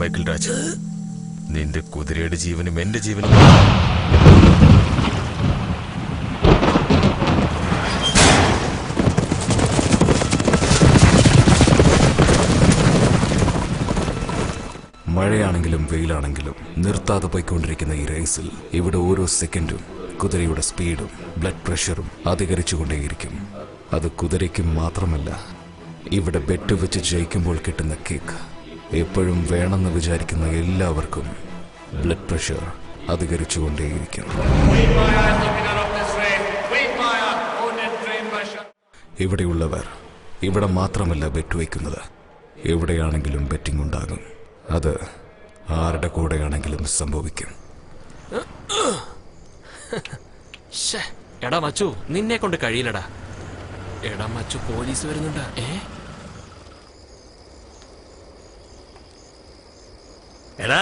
Michael Raj. നിന്റെ കുതിരയുടെ ജീവനും എന്റെ ജീവനും. മഴയാണെങ്കിലും വെയിലാണെങ്കിലും നിർത്താതെ പോയിക്കൊണ്ടിരിക്കുന്ന ഈ റേസിൽ ഇവിടെ ഓരോ സെക്കൻഡും കുതിരയുടെ സ്പീഡും ബ്ലഡ് പ്രഷറും അധികരിച്ചുകൊണ്ടേയിരിക്കും. അത് കുതിരയ്ക്കും മാത്രമല്ല, ഇവിടെ ബെറ്റ് വെച്ച് ജയിക്കുമ്പോൾ കിട്ടുന്ന കിക്ക് എപ്പോഴും വേണമെന്ന് വിചാരിക്കുന്ന എല്ലാവർക്കും ബ്ലഡ് പ്രഷർ അധികരിച്ചുകൊണ്ടേയിരിക്കും. ഇവിടെയുള്ളവർ ഇവിടെ മാത്രമല്ല ബെറ്റ് വയ്ക്കുന്നത്, എവിടെയാണെങ്കിലും ബെറ്റിംഗ് ഉണ്ടാകും. അത് ആരുടെ കൂടെയാണെങ്കിലും സംഭവിക്കും. എടാ മച്ചു, നിന്നെ കൊണ്ട് കഴിയില്ലടാ. എടാ മച്ചു, പോലീസ് വരുന്നുണ്ട്. എടാ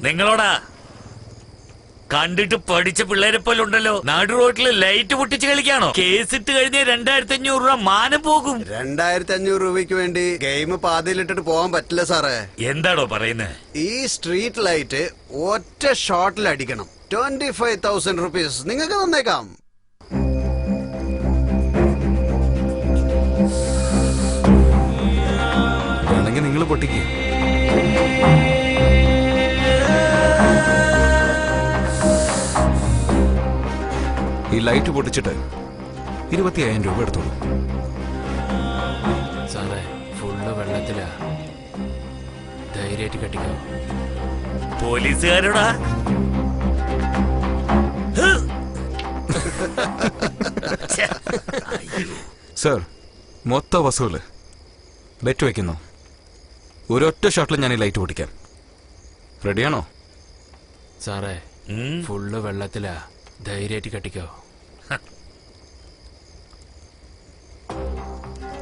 നിങ്ങളോടാ, കണ്ടിട്ട് പഠിച്ച പിള്ളേരെ പോലെ ഉണ്ടല്ലോ. നാടു റോഡില് ലൈറ്റ് പൊട്ടിച്ച് കളിക്കാണോ? കേസിട്ട് കഴിഞ്ഞ 2500 രൂപ മാനം പോകും. 2500 രൂപയ്ക്ക് വേണ്ടി ഗെയിം പാതിയിലിട്ടിട്ട് പോകാൻ പറ്റില്ല സാറേ. എന്താണോ പറയുന്നത്? ഈ സ്ട്രീറ്റ് ലൈറ്റ് ഒറ്റ ഷോട്ടിൽ അടിക്കണം. 25,000 റുപ്പീസ് നിങ്ങൾക്ക് തന്നേക്കാം. വേണമെങ്കിൽ നിങ്ങൾ പൊട്ടിക്കേ. ഈ ലൈറ്റ് പൊട്ടിച്ചിട്ട് 25,000 രൂപ എടുത്തോളൂ. സാറേ, ഫുള്ള് വെള്ളത്തിലാ. ധൈര്യമായിട്ട് കെട്ടിക്കോ. പോലീസുകാരോടാ? സർ, മൊത്ത വസൂല് ബെറ്റ് വയ്ക്കുന്നു. ഒരൊറ്റ ഷോട്ടിൽ ഞാൻ ഈ ലൈറ്റ് പൊട്ടിക്കാം. റെഡിയാണോ? സാറേ, ഫുള്ള് വെള്ളത്തിലാ. ധൈര്യമായിട്ട് കെട്ടിക്കോ.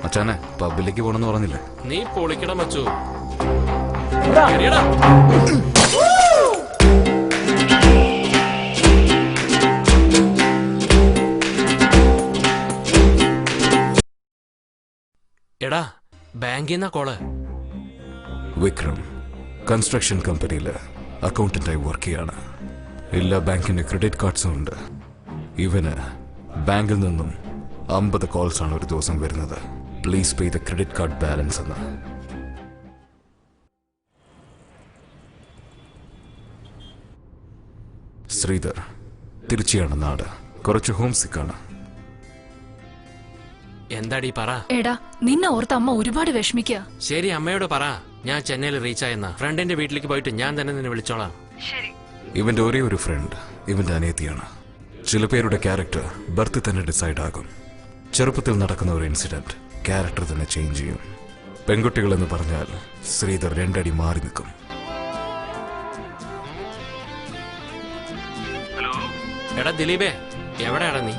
അച്ഛനെ പബ്ബിലേക്ക് പോണെന്ന് പറഞ്ഞില്ലേ? നീ പൊളിക്കണം മച്ചു. എടാ, ബാങ്കിൽ നിന്നാ കോള്. വിക്രം കൺസ്ട്രക്ഷൻ കമ്പനിയില് അക്കൗണ്ടന്റായി വർക്ക് ചെയ്യാണ്. എല്ലാ ബാങ്കിന്റെ ക്രെഡിറ്റ് കാർഡ്സും ഉണ്ട്. ഇവന് ബാങ്കിൽ നിന്നും 50 കോൾസ് ആണ് ഒരു ദിവസം വരുന്നത്. Please pay the credit card balance എന്ന്. ശ്രീധർ തിരുച്ചിയാണ് നാട്. കുറച്ച് ഹോം സിക്കാണ്. എന്താടി പറ. എടാ, നിന്നെ ഓർത്ത് അമ്മ ഒരുപാട് വിഷമിക്കുക. ശരി, അമ്മയോട് പറ ഞാൻ ചെന്നൈയിൽ റീച്ച് ആയെന്ന. ഫ്രണ്ടിന്റെ വീട്ടിലേക്ക് പോയിട്ട് ഞാൻ തന്നെ നിന്നെ വിളിച്ചോളാം. ഇവന്റെ ഒരേ ഒരു ഫ്രണ്ട് ഇവന്റെ അനിയത്തിയാണ്. ചില പേരുടെ ക്യാരക്ടർ ബർത്ത് തന്നെ ഡിസൈഡ് ആകും. ചെറുപ്പത്തിൽ നടക്കുന്ന ഒരു ഇൻസിഡന്റ് ക്യാരക്ടർ തന്നെ ചേഞ്ച് ചെയ്യും. പെൺകുട്ടികൾ എന്ന് പറഞ്ഞാൽ ശ്രീധർ 2 അടി മാറി നിൽക്കും. എടാ ദിലീപേ, എവിടെയാടാ നീ?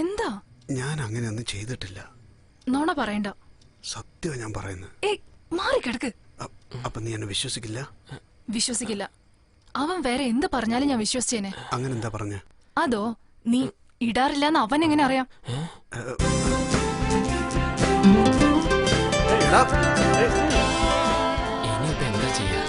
എന്താ? ഞാൻ അങ്ങനെയൊന്നും ചെയ്തിട്ടില്ല. നോണ പറയണ്ട. സത്യമാണ് ഞാൻ പറയുന്നത്. മാറി കിടക്ക്. അപ്പൊ നീ എന്നെ വിശ്വസിക്കില്ല? വിശ്വസിക്കില്ല. അവൻ വേറെ എന്ത് പറഞ്ഞാലും ഞാൻ വിശ്വസിച്ചേനെ. അങ്ങനെ എന്താ പറഞ്ഞ? അതോ, നീ ഇടാറില്ലെന്ന് അവൻ എങ്ങനെ അറിയാം? ഇനിയിപ്പോ എന്താ ചെയ്യാ?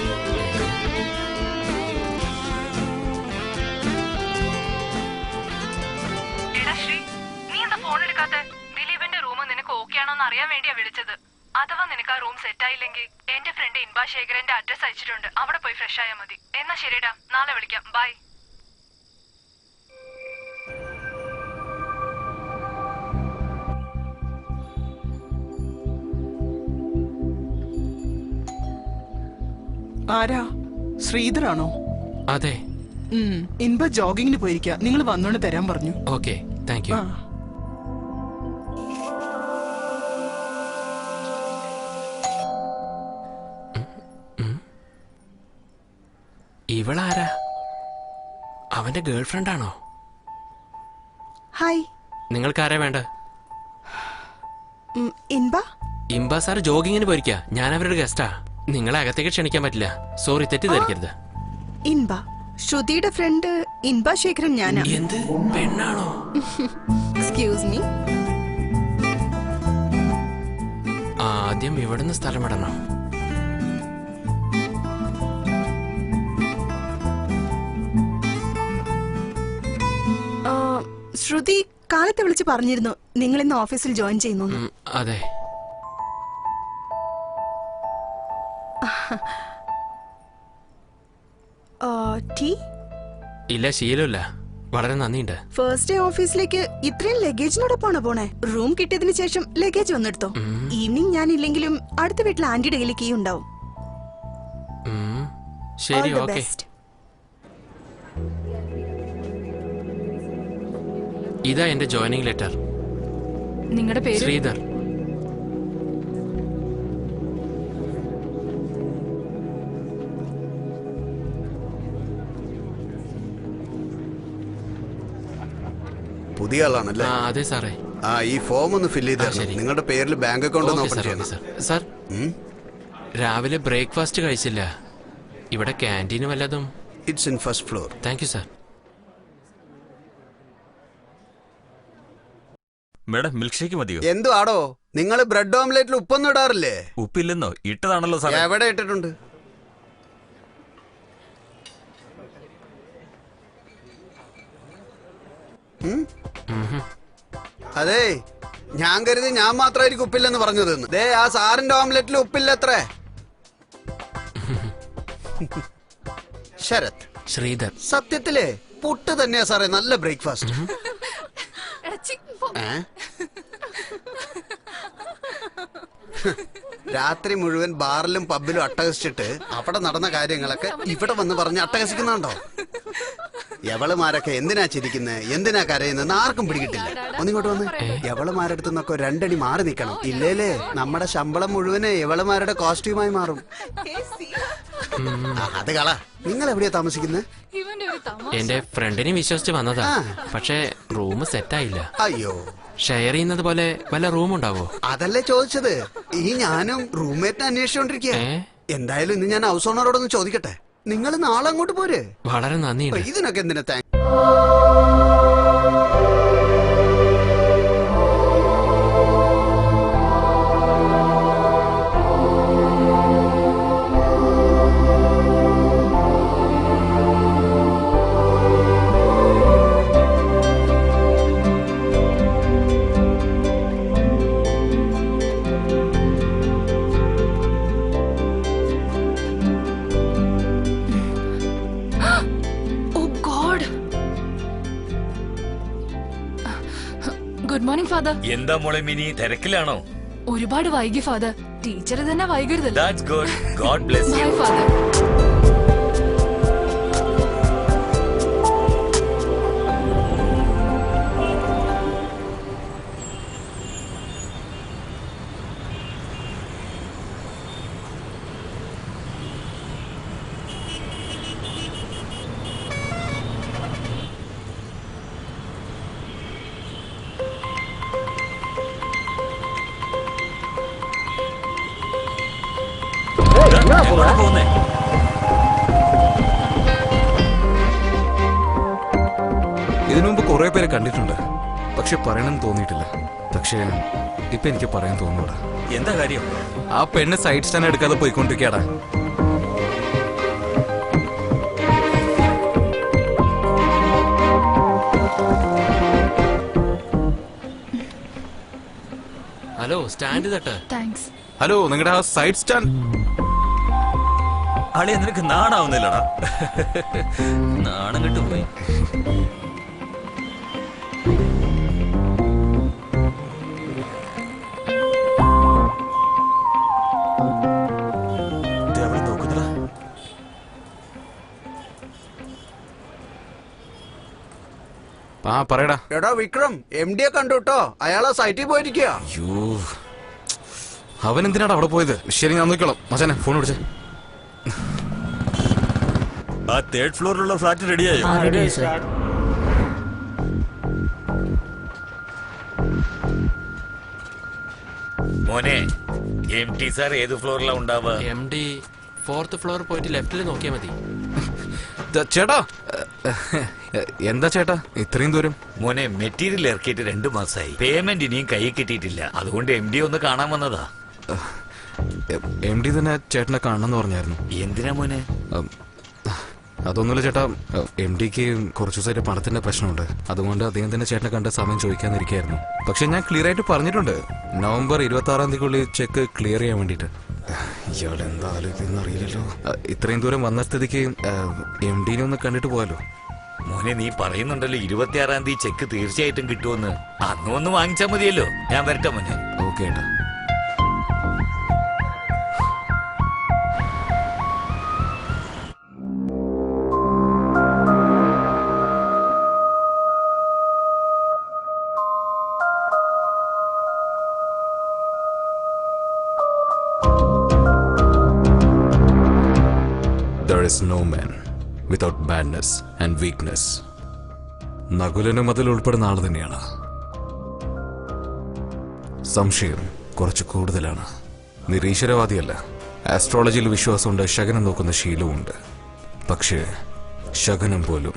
ദിലീപിന്റെ റൂം നിനക്ക് ഓക്കെ ആണോന്ന് അറിയാൻ വേണ്ടിയാ വിളിച്ചത്. അഥവാ നിനക്ക് ആ റൂം സെറ്റ് ആയില്ലെങ്കിൽ എന്റെ ഫ്രണ്ട് ഇൻബാ ശേഖരന്റെ അഡ്രസ് അയച്ചിട്ടുണ്ട്. അവിടെ പോയി ഫ്രഷ് ആയാൽ മതി. എന്നാ ശരിടാ, നാളെ വിളിക്കാം. ബൈ. ആരാ? ശ്രീധരാണോ? അതെ. ഇൻബ ജോഗിങ്ങിന് പോയിരിക്കാ. നിങ്ങൾ വന്നോണ്ട് തരാൻ പറഞ്ഞു. Okay, thank you. ഇവളാരാ? അവന്റെ ഗേൾഫ്രണ്ട് ആണോ? ഹായ്. നിങ്ങൾക്കാരാ വേണ്ട? ഇൻബ. ഇംബ സാർ ജോഗിങ്ങിന് പോയിരിക്കാ. ഞാൻ അവരുടെ ഗസ്റ്റാ. നിങ്ങളെ അകത്തേക്ക് ക്ഷണിക്കാൻ പറ്റില്ല. സോറി, തെറ്റിദ്ധരിക്കരുത്. ഇൻബ ശ്രുതിയുടെ ഫ്രണ്ട് ഇൻബ ശേഖരൻ ഞാനാ. എന്ത് പെണ്ണാണോ? Excuse me. ആദ്യം ഇവിടുന്ന് സ്ഥലം വിടണം. ശ്രുതി കാലത്തെ വിളിച്ച് പറഞ്ഞിരുന്നു നിങ്ങൾ ഇന്ന് ഓഫീസിൽ ജോയിൻ ചെയ്യുന്നു. അതെ. ടീ? ഇല്ല, ശീലമില്ല. വളരെ നന്ദിയുണ്ട്. ഫസ്റ്റ് ഡേ ഓഫീസിലേക്ക് ഇത്രയും ലഗേജിനോടൊപ്പമാണോ പോണേ? റൂം കിട്ടിയതിനു ശേഷം ലഗേജ് വന്നെടുത്തോ. ഈവനിങ് ഞാൻ ഇല്ലെങ്കിലും അടുത്ത വീട്ടിൽ ആന്റിയുടെ കയ്യിൽ കീ ഉണ്ടാവും. ശരി, All the ഓക്കെ. best. ഇതാ എന്റെ ജോയിനിങ് ലെറ്റർ. നിങ്ങളുടെ പേര്? ശ്രീധർ. പുതിയ ആളാണല്ലേ? അതെ സാറേ. ആ, ഈ ഫോം ഒന്ന് ഫില്ല് ചെയ്ത് ശരി. തരണം. നിങ്ങളുടെ പേരിൽ ബാങ്ക് അക്കൗണ്ട് ഒന്ന് ഓക്കെ ഓപ്പൺ സാർ, ഓക്കെ ചെയ്യണം. സാർ. രാവിലെ ബ്രേക്ക്ഫാസ്റ്റ് കഴിച്ചില്ല. ഇവിടെ ക്യാൻറ്റീന് വല്ലതും? It's in first floor. Thank you sir. Madam milk shake മതിയോ? എന്തു ആടോ, നിങ്ങൾ ബ്രെഡ് ഓംലെറ്റിൽ ഉപ്പൊന്നും ഇടാറില്ലേ? ഉപ്പില്ലെന്നോ? ഇട്ടതാണല്ലോ സാർ. എവിടെ ഇട്ടിട്ടുണ്ട്? അതെ, ഞാൻ കരുതി ഞാൻ മാത്രമായിരിക്കും ഉപ്പില്ലെന്ന് പറഞ്ഞത്. ദേ, ആ സാറിന്റെ ഓംലെറ്റിൽ ഉപ്പില്ല അത്രേ. ശരത്. ശ്രീധർ. സത്യത്തിലേ പുട്ട് തന്നെയാ സാറേ നല്ല ബ്രേക്ക്ഫാസ്റ്റ്. രാത്രി മുഴുവൻ ബാറിലും പബ്ബിലും അട്ടഹസിച്ചിട്ട് അവിടെ നടന്ന കാര്യങ്ങളൊക്കെ ഇവിടെ വന്ന് പറഞ്ഞ് അട്ടഹസിക്കുന്നുണ്ടോ? എവളുമാരൊക്കെ എന്തിനാ ചിരിക്കുന്നത്, എന്തിനാ കരയുന്നത് ആർക്കും പിടികിട്ടില്ല. ഒന്നിങ്ങോട്ട് വന്ന് എവളുമാരടുത്ത് നിന്നൊക്കെ രണ്ടടി മാറി നിൽക്കണം. ഇല്ലേലേ നമ്മുടെ ശമ്പളം മുഴുവന് എവളുമാരുടെ കോസ്റ്റ്യൂമായി മാറും. അത് കള. നിങ്ങൾ എവിടെയാ താമസിക്കുന്നത്? എന്റെ ഫ്രണ്ടിനെ വിശ്വസിച്ച് വന്നതാ. പക്ഷേ റൂം സെറ്റായില്ല. അയ്യോ, ഷെയർ ചെയ്യുന്നത് പോലെ വല്ല റൂം ഉണ്ടാവോ? അതല്ലേ ചോദിച്ചത്. ഈ ഞാനും റൂംമേറ്റിനെ അന്വേഷിച്ചോണ്ടിരിക്കുക. എന്തായാലും ഇന്ന് ഞാൻ ഹൗസ് ഓണറോടൊന്ന് ചോദിക്കട്ടെ. നിങ്ങൾ നാളെ അങ്ങോട്ട് പോരെ? വളരെ നന്ദിയുണ്ട്. ഇതിനൊക്കെ എന്തിനാ താങ്ക്. Good morning father. എന്താ മോളെ മിനി, തിരക്കിലാണോ? ഒരുപാട് വൈകി ഫാദർ. ടീച്ചർ തന്നെ വൈകരുതല്ലോ. That's good. God bless you. Bye father. എങ്ങോട്ടാ പോകുന്നേ? ഇതിനു മുമ്പ് കുറെ പേരെ കണ്ടിട്ടുണ്ട്, പക്ഷെ പറയണമെന്ന് തോന്നിയിട്ടില്ല. പക്ഷേ ഇപ്പൊ എനിക്ക് പറയാൻ തോന്നൂടാ. എന്താ കാര്യം? ആ പെണ്ണ് സൈഡ് സ്റ്റാൻഡ് എടുക്കാതെ പോയിക്കൊണ്ടിരിക്കടാ. ഹലോ, സ്റ്റാൻഡ് തട്ട്. താങ്ക്സ്. ഹലോ, നിങ്ങളുടെ ആ സൈഡ് സ്റ്റാൻഡ്. അളിയ നിനക്ക് നാണാവുന്നില്ലടാ. നാണം കിട്ടു പോയി. നോക്കുന്നടാ. ആ പറയടാ. എടാ വിക്രം, MD യെ കണ്ടു കേട്ടോ. അയാളെ സൈറ്റിൽ പോയിരിക്കുക. അയ്യോ, അവൻ എന്തിനാണ് അവിടെ പോയത്? ശരി, ഞാൻ നോക്കിക്കോളാം. മച്ചാനെ ഫോൺ വിളിച്ചേ. തേർഡ് ഫ്ലോറിലുള്ള ഫ്ലാറ്റ് റെഡിയായോ? മോനെ MT സാർ ഏത് ഫ്ലോറിലാ ഉണ്ടാവുക? MD 4th ഫ്ലോർ പോയിട്ട് ലെഫ്റ്റിൽ നോക്കിയാൽ മതി. ചേട്ടാ എന്താ ചേട്ടാ ഇത്രയും ദൂരം? മോനെ മെറ്റീരിയൽ ഇറക്കിയിട്ട് 2 മാസമായി. പേയ്മെന്റ് ഇനിയും കൈ കിട്ടിയിട്ടില്ല. അതുകൊണ്ട് MD ഒന്ന് കാണാൻ വന്നതാ. MD തന്നെ ചേട്ടനെ കാണണമെന്ന് പറഞ്ഞായിരുന്നു. എന്തിനാ മോനെ? അതൊന്നുമില്ല ചേട്ടാ, MDക്ക് കുറച്ചു ദിവസമായിട്ട് പണത്തിന്റെ പ്രശ്നമുണ്ട്. അതുകൊണ്ട് അദ്ദേഹം തന്നെ ചേട്ടനെ കണ്ട സമയം ചോദിക്കാന്നിരിക്കായിരുന്നു. പക്ഷെ ഞാൻ ക്ലിയർ ആയിട്ട് പറഞ്ഞിട്ടുണ്ട്, നവംബർ 26-ാം തീയതിക്കുള്ളിൽ ചെക്ക് ക്ലിയർ ചെയ്യാൻ വേണ്ടിട്ട്. ഇയാൾ എന്താ ആലോചിക്കുന്ന അറിയില്ലല്ലോ. ഇത്രയും ദൂരം വന്ന സ്ഥിതിക്ക് MDനെ ഒന്ന് കണ്ടിട്ട് പോയാലോ? മോനെ നീ പറയുന്നുണ്ടല്ലോ 26-ാം തീയതി ചെക്ക് തീർച്ചയായിട്ടും കിട്ടുമെന്ന്. അന്ന് ഒന്ന് വാങ്ങിച്ചാൽ മതിയല്ലോ. ഞാൻ വരട്ടെ മോനെ. ഓക്കെ ഏട്ടാ. There is no man without madness and weakness. നകുലനും അതിൽ ഉൾപ്പെടുന്ന ആൾ തന്നെയാണ്. സംശയം കുറച്ച് കൂടുതലാണ്. നിരീശ്വരവാദിയല്ല. ആസ്ട്രോളജിയിൽ വിശ്വാസമുണ്ട്, ശകനം നോക്കുന്ന ശീലവുമുണ്ട്. പക്ഷേ ശകനം പോലും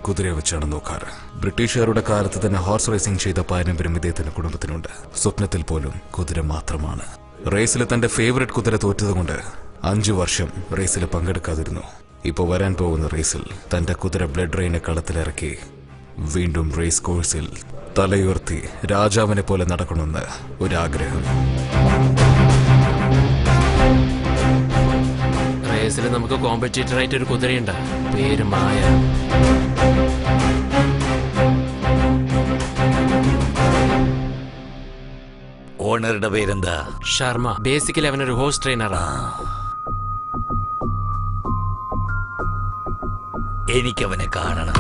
കുതിരയെ വെച്ചാണ് നോക്കാറ്. ബ്രിട്ടീഷുകാരുടെ കാലത്ത് തന്നെ ഹോർസ് റേസിംഗ് ചെയ്ത പാരമ്പര്യം ഇദ്ദേഹത്തിന്റെ കുടുംബത്തിനുണ്ട്. സ്വപ്നത്തിൽ പോലും കുതിര മാത്രമാണ്. റേസിൽ തന്റെ ഫേവറേറ്റ് കുതിര തോറ്റതുകൊണ്ട് 5 വർഷം റേസിൽ പങ്കെടുക്കാതിരുന്നു. ഇപ്പോൾ വരാൻ പോകുന്ന റേസിൽ തന്റെ കുതിര ബ്ലഡ് റെയിനെ കളത്തിലിറക്കി വീണ്ടും റേസ് കോഴ്സിൽ തലയുയർത്തി രാജാവിനെ പോലെ നടക്കണമെന്ന് ഒരാഗ്രഹം. റേസിൽ നമുക്ക് കോമ്പറ്റീറ്റർ ആയിട്ട് ഒരു കുതിരയുണ്ട്, പേര് മായ. ഓണറുടെ പേരെന്താ? ശർമ്മ. ബേസിക്കലി അവനൊരു ഹോഴ്സ് ട്രെയിനറാണ്. എനിക്കവനെ കാണണം.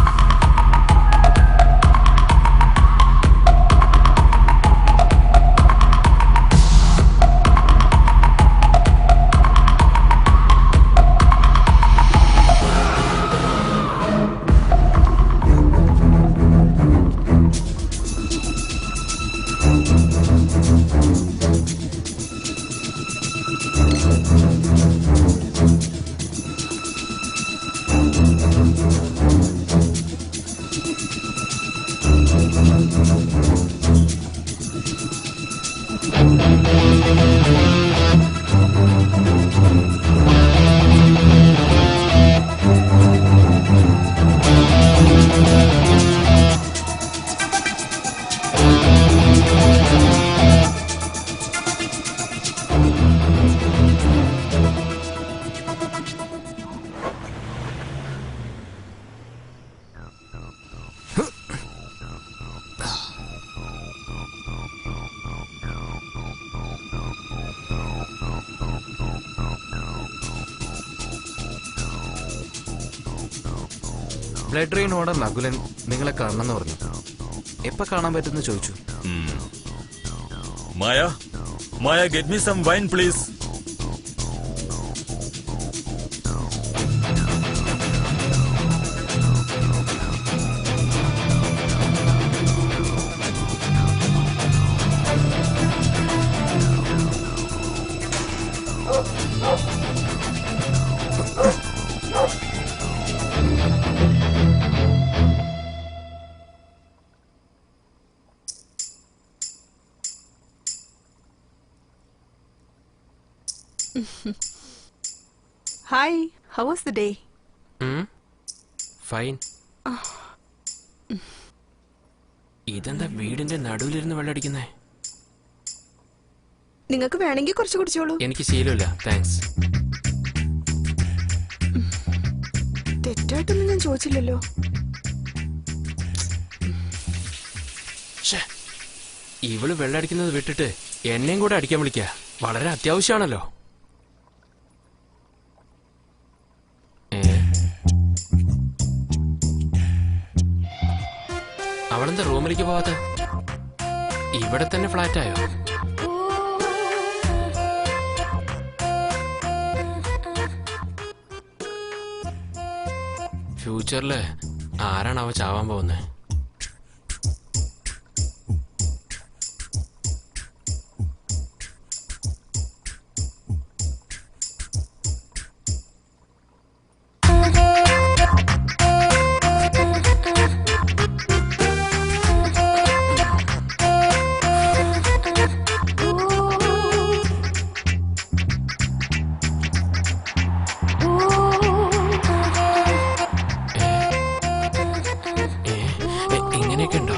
ബ്ലഡ് റെയിൻ ഓണർ നകുലൻ നിങ്ങളെ കാണണമെന്ന് പറഞ്ഞു. എപ്പോ കാണാൻ പറ്റുമെന്ന് ചോദിച്ചു. Maya get me some wine please. Hi, how was the day? Fine. ഇതെന്താ വീടിന്റെ നടുവിലിരുന്ന് വെള്ളടിക്കുന്നേ? നിങ്ങൾക്ക് വേണമെങ്കിൽ കുറച്ച് കുടിച്ചോളൂ. എനിക്ക് ശീലമില്ല, താങ്ക്സ്. തെറ്റായിട്ടൊന്നും ഞാൻ ചോദിച്ചില്ലല്ലോ. ഇവള് വെള്ളടിക്കുന്നത് വിട്ടിട്ട് എന്നെയും കൂടെ അടിക്കാൻ വിളിക്കുക വളരെ അത്യാവശ്യമാണല്ലോ. അവളെന്താ റൂമിലേക്ക് പോവാത്ത? ഇവിടെ തന്നെ ഫ്ലാറ്റായോ? ഫ്യൂച്ചറില് ആരാണ് അവ ചാവാൻ പോകുന്നത്? ഇങ്ങനെയൊക്കെ ഉണ്ടോ?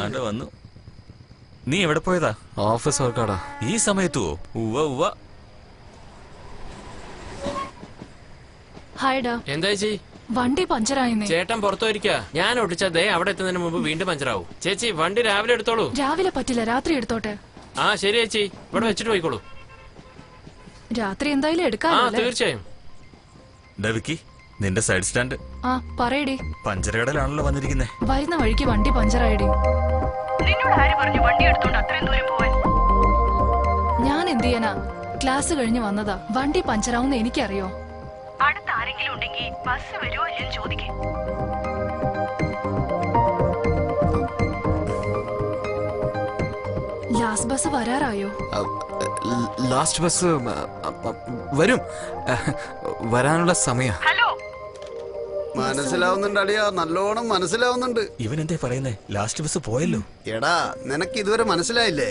ആണ്ട വന്നു. നീ എവിടെ പോയതാ? ഓഫീസ് വർക്കാടാ. ഈ സമയത്തുവോ? ഉവ്വ ഉവ്വ. ഹായ്ഡാ. എന്താ ചേച്ചി? വണ്ടി പഞ്ചറായെന്നേ. ചേട്ടൻ പുറത്തോരിക്ക. ഞാൻ ഒട്ടിച്ചതേ അവിടെ എത്തുന്നതിന് മുമ്പ് വീണ്ടും പഞ്ചറാവും. ചേച്ചി വണ്ടി രാവിലെ എടുത്തോളൂ. രാവിലെ പറ്റില്ല, രാത്രി എടുത്തോട്ടെ. ആ ശരി ചേച്ചി, ഇവിടെ വെച്ചിട്ട് പോയിക്കോളൂ. രാത്രി എന്തായാലും ആ എടുക്കാമല്ലേ? തീർച്ചയായും. ഡവിക്കി, നിന്റെ സൈഡ് സ്റ്റാൻഡ് ആ പറയടി. പഞ്ചരകടലാണല്ലോ വന്നിരിക്കുന്നേ. വരുന്ന വഴിക്ക് വണ്ടി പഞ്ചറായടി. നിന്നോട് ആര് പറഞ്ഞു വണ്ടി എടുത്തോണ്ട് അത്രയും ദൂരം പോവാൻ? ഞാൻ എന്ത് ചെയ്യാനാ? ക്ലാസ് കഴിഞ്ഞ് വന്നതാ. വണ്ടി പഞ്ചറാവുന്ന എനിക്കറിയോ. അടുത്ത് ആരെങ്കിലും ഉണ്ടെങ്കിൽ ബസ് വരുമോ ഇല്ലെന്ന് ചോദിക്കേ. ലാസ്റ്റ് ബസ് വരാറായോ? ലാസ്റ്റ് ബസ് വരും. വരാനുള്ള സമയ. ഹലോ, മനസ്സിലാവുന്നുണ്ട് അടിയാ, നല്ലോണം മനസ്സിലാവുന്നുണ്ട്. ഇവൻ എന്തേ പറയുന്നേ? ലാസ്റ്റ് ബസ് പോയല്ലോ. എടാ, നിനക്ക് ഇതുവരെ മനസ്സിലായില്ലേ?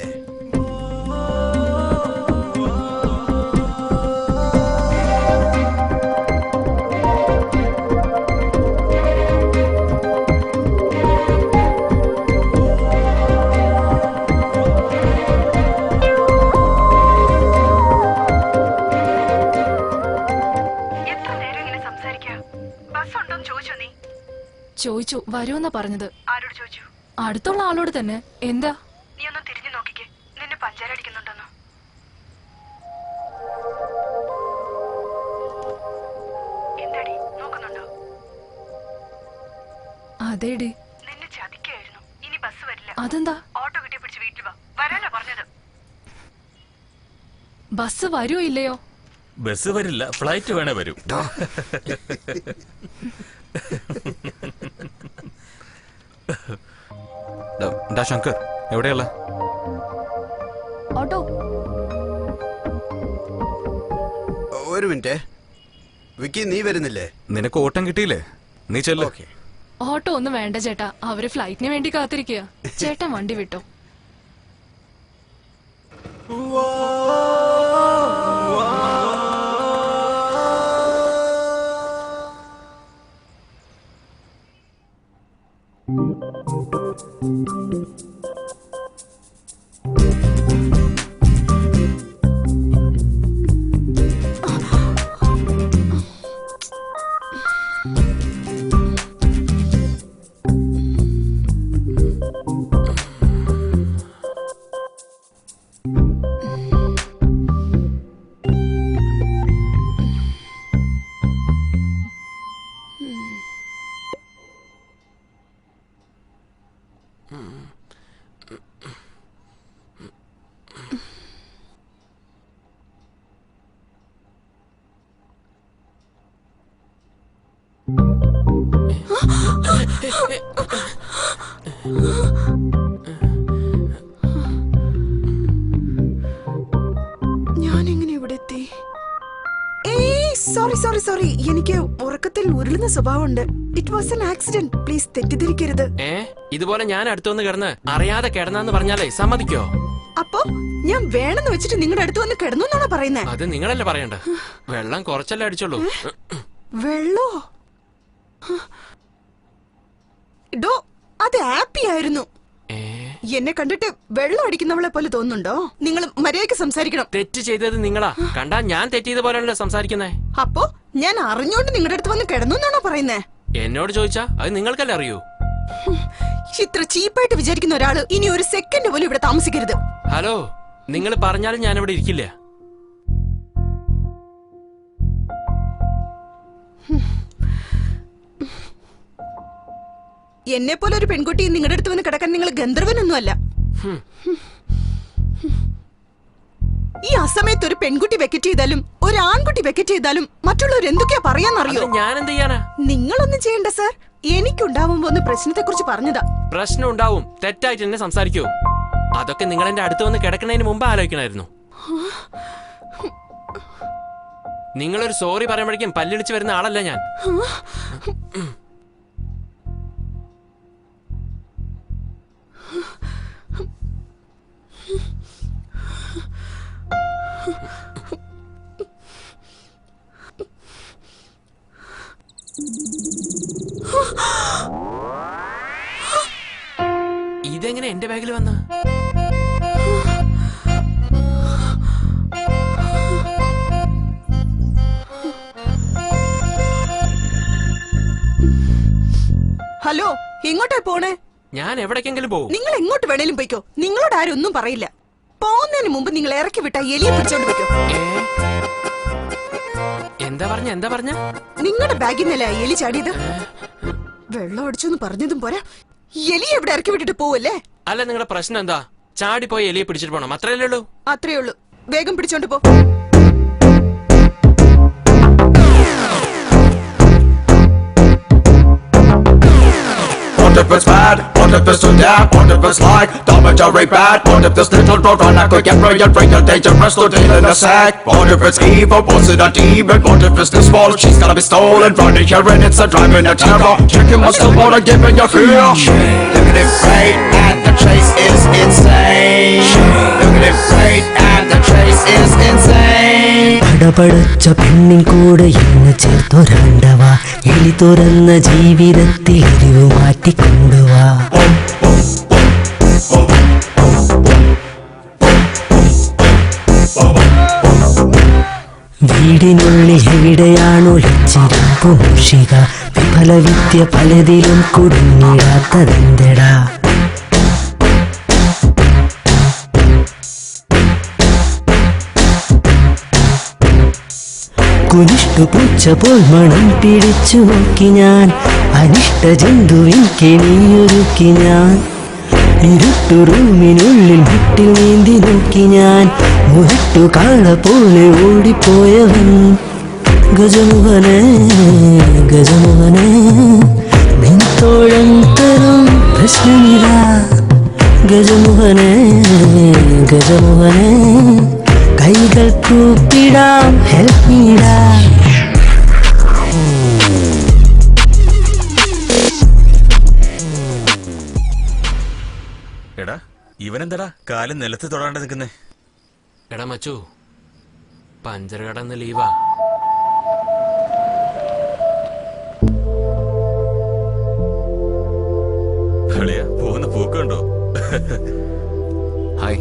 എത്ര നേരം ഇങ്ങനെ സംസാരിക്കാ? ബസ് ഉണ്ടോന്ന് ചോദിച്ചോ നീ? ചോദിച്ചു, വരുമെന്നാ പറഞ്ഞത്. ആരോട് ചോദിച്ചു? അടുത്തുള്ള ആളോട് തന്നെ. എന്താ? നീ ഒന്ന് തിരിഞ്ഞു നോക്കിക്കേ, നിന്നെ പഞ്ചാരടിക്കുന്നുണ്ടെന്നോ? എന്താടി നോക്കുന്നുണ്ടോ? അതേടി. നിന്നെ ചതിക്കായിരുന്നു. ഇനി ബസ് വരില്ല. അതെന്താ? ഓട്ടോ കിട്ടി പിടിച്ച് വീട്ടിൽ വാ. വരാനാ പറഞ്ഞത്. ബസ് വരുമോ ഇല്ലയോ? ബസ് വരില്ല, ഫ്ലൈറ്റ് വേണേ വരും. ശങ്കർ എവിടെയുള്ള? ഓട്ടോ. ഒരു മിനിറ്റ് വിക്കി, നീ വരുന്നില്ലേ? നിനക്ക് ഓട്ടം കിട്ടിയില്ലേ? നീ ചെല്ലോ. ഓട്ടോ ഒന്നും വേണ്ട ചേട്ടാ, അവര് ഫ്ലൈറ്റിന് വേണ്ടി കാത്തിരിക്കുക. ചേട്ടൻ വണ്ടി വിട്ടോ. ഞാനെങ്ങനെ ഇവിടെ എത്തി? സോറി, എനിക്ക് ഉറക്കത്തിൽ ഉരുളുന്ന സ്വഭാവമുണ്ട്. It was an accident. Please തെറ്റിദ്ധരിക്കരുത്. ഇതുപോലെ ഞാൻ അടുത്തുവന്ന് കിടന്ന് അറിയാതെ കിടന്നാന്ന് പറഞ്ഞാലേ സമ്മതിക്കോ? അപ്പൊ ഞാൻ വേണമെന്ന് വെച്ചിട്ട് നിങ്ങളുടെ അടുത്ത് വന്ന് കിടന്നു എന്നാണോ പറയുന്നേ? അത് നിങ്ങളല്ലേ പറയണ്ട. വെള്ളം കുറച്ചല്ലേ അടിച്ചോളൂ. വെള്ളോ? ഡോ, അത് ഹാപ്പി ആയിരുന്നു. എന്നെ കണ്ടിട്ട് വെള്ളം അടിക്കുന്നവളെ പോലെ തോന്നുന്നുണ്ടോ? നിങ്ങൾ മര്യാദയ്ക്ക് സംസാരിക്കണം. തെറ്റ് ചെയ്തത് നിങ്ങളാ. കണ്ടാ ഞാൻ തെറ്റിയത് പോലെയാണല്ലോ സംസാരിക്കുന്നേ. അപ്പോ ഞാൻ അറിഞ്ഞോണ്ട് നിങ്ങളുടെ അടുത്ത് വന്ന് കിടന്നു എന്നാണോ പറയുന്നേ? എന്നോട് ചോദിച്ചാ അത് നിങ്ങൾക്കല്ലേ അറിയൂ. ഇത്ര ചീപ്പായിട്ട് വിചാരിക്കുന്ന ഒരാള് ഇനി ഒരു സെക്കൻഡ് പോലും ഇവിടെ താമസിക്കരുത്. ഹലോ, നിങ്ങൾ പറഞ്ഞാലും ഞാനിവിടെ ഇരിക്കില്ല. എന്നെ പോലെ ഒരു പെൺകുട്ടി നിങ്ങളുടെ അടുത്ത് വന്ന് കിടക്കാൻ നിങ്ങൾ ഗന്ധർവനൊന്നുമല്ല. ഈ അസമയത്ത് ഒരു പെൺകുട്ടി വെക്കറ്റ് ചെയ്താലും ഒരു ആൺകുട്ടി വെക്കറ്റ് ചെയ്താലും മറ്റുള്ളവർ എന്തൊക്കെയാ പറയാന്നറിയോ? അതിന് ഞാൻ എന്ത് ചെയ്യാനാ? നിങ്ങളൊന്നും ചെയ്യണ്ട സാർ. എനിക്കുണ്ടാവുമ്പോ ഒന്ന് പ്രശ്നത്തെ കുറിച്ച് പറഞ്ഞതാ. പ്രശ്നം ഉണ്ടാവും, തെറ്റായിട്ട് എന്നെ സംസാരിക്കൂ. അതൊക്കെ നിങ്ങൾ എന്റെ അടുത്ത് വന്ന് കിടക്കുന്നതിന് മുമ്പ് ആലോചിക്കണമായിരുന്നു. നിങ്ങളൊരു സോറി പറയുമ്പോഴേക്കും പല്ലിടിച്ച് വരുന്ന ആളല്ല ഞാൻ. ഇതെങ്ങനെ എന്റെ ബാഗിൽ വന്ന? ഹലോ, എങ്ങോട്ടാ പോണേ? ഞാൻ എവിടേക്കെങ്കിലും പോകും. നിങ്ങൾ എങ്ങോട്ട് വേണേലും പോയിക്കോ. നിങ്ങളോട് ആരും ഒന്നും പറയില്ല. പോകുന്നതിന് മുമ്പ് നിങ്ങൾ ഇറക്കി വിട്ട എലിയെ പിടിച്ചോണ്ട് പോയിക്കോ. എന്താ പറഞ്ഞ? നിങ്ങളുടെ ബാഗിൽ നിന്നല്ലേ എലി ചാടിയത്? വെള്ളം അടിച്ചെന്ന് പറഞ്ഞതും പോരാ, എലി എവിടെ ഇറക്കി വിട്ടിട്ട് പോവല്ലേ? അല്ല, നിങ്ങളുടെ പ്രശ്നം എന്താ? ചാടിപ്പോയി എലിയെ പിടിച്ചിട്ട് പോണം, അത്രയല്ലേ ഉള്ളൂ? അത്രേ ഉള്ളൂ. വേഗം പിടിച്ചോണ്ട് പോ. What if it's bad? What if it's too damn? What if it's like Tom and Jerry bad? What if this little road runner could get brilliant, dangerous to deal in a sack? What if it's evil? Was it a demon? What if it's this fault? She's gonna be stolen, running here and it's a driving a terror. Checking what's still wanna give me your fear. Look at it great and the chase is insane. Look at it great and the chase is insane. പടപടച്ച പെണ്ണിൻ കൂടെ ഇന്ന് ചേർത്തൊരാണ്ടവാ, എലി തുറന്ന ജീവിതത്തിൽ എരിവ് മാറ്റിക്കൊണ്ടുവാ. വീടിനുള്ളിൽ എവിടെയാണോ ലജ്ജിരാമ്പു മൂഷിക, വിഫല വിദ്യ പലതിലും കുടുങ്ങിടാത്തതെന്തടാ. കുനിഷ്ടു പൂച്ച പോൽ മണം പിടിച്ചു നോക്കി ഞാൻ, അനിഷ്ട ജന്തുവിൻ കെണിയൊരുക്കി ഞാൻ. ഇരുട്ടു റൂമിനുള്ളിൽ മുട്ടിൽ നീന്തി നോക്കി ഞാൻ, മുരട്ടു കാള പോലെ ഓടിപ്പോയവൻ. ഗജമുഖനെ ഗജമുഖനെ, നിൻ തോഴം തരും പ്രശ്നമില്ല. ഗജമുഖനെ ഗജമുഖനെ, കൈകൾ കൂപ്പിടാം, ഹെൽപ്പ് മീടാ. എടാ, ഇവനെന്താടാ കാലം നിലത്ത് തൊടാണ്ട് നിൽക്കുന്നേ? എടാ മച്ചു, പഞ്ചർ കടന്ന് ലീവാ. കളിയാ പോകുന്ന പൂക്കുണ്ടോ? ഹായ്.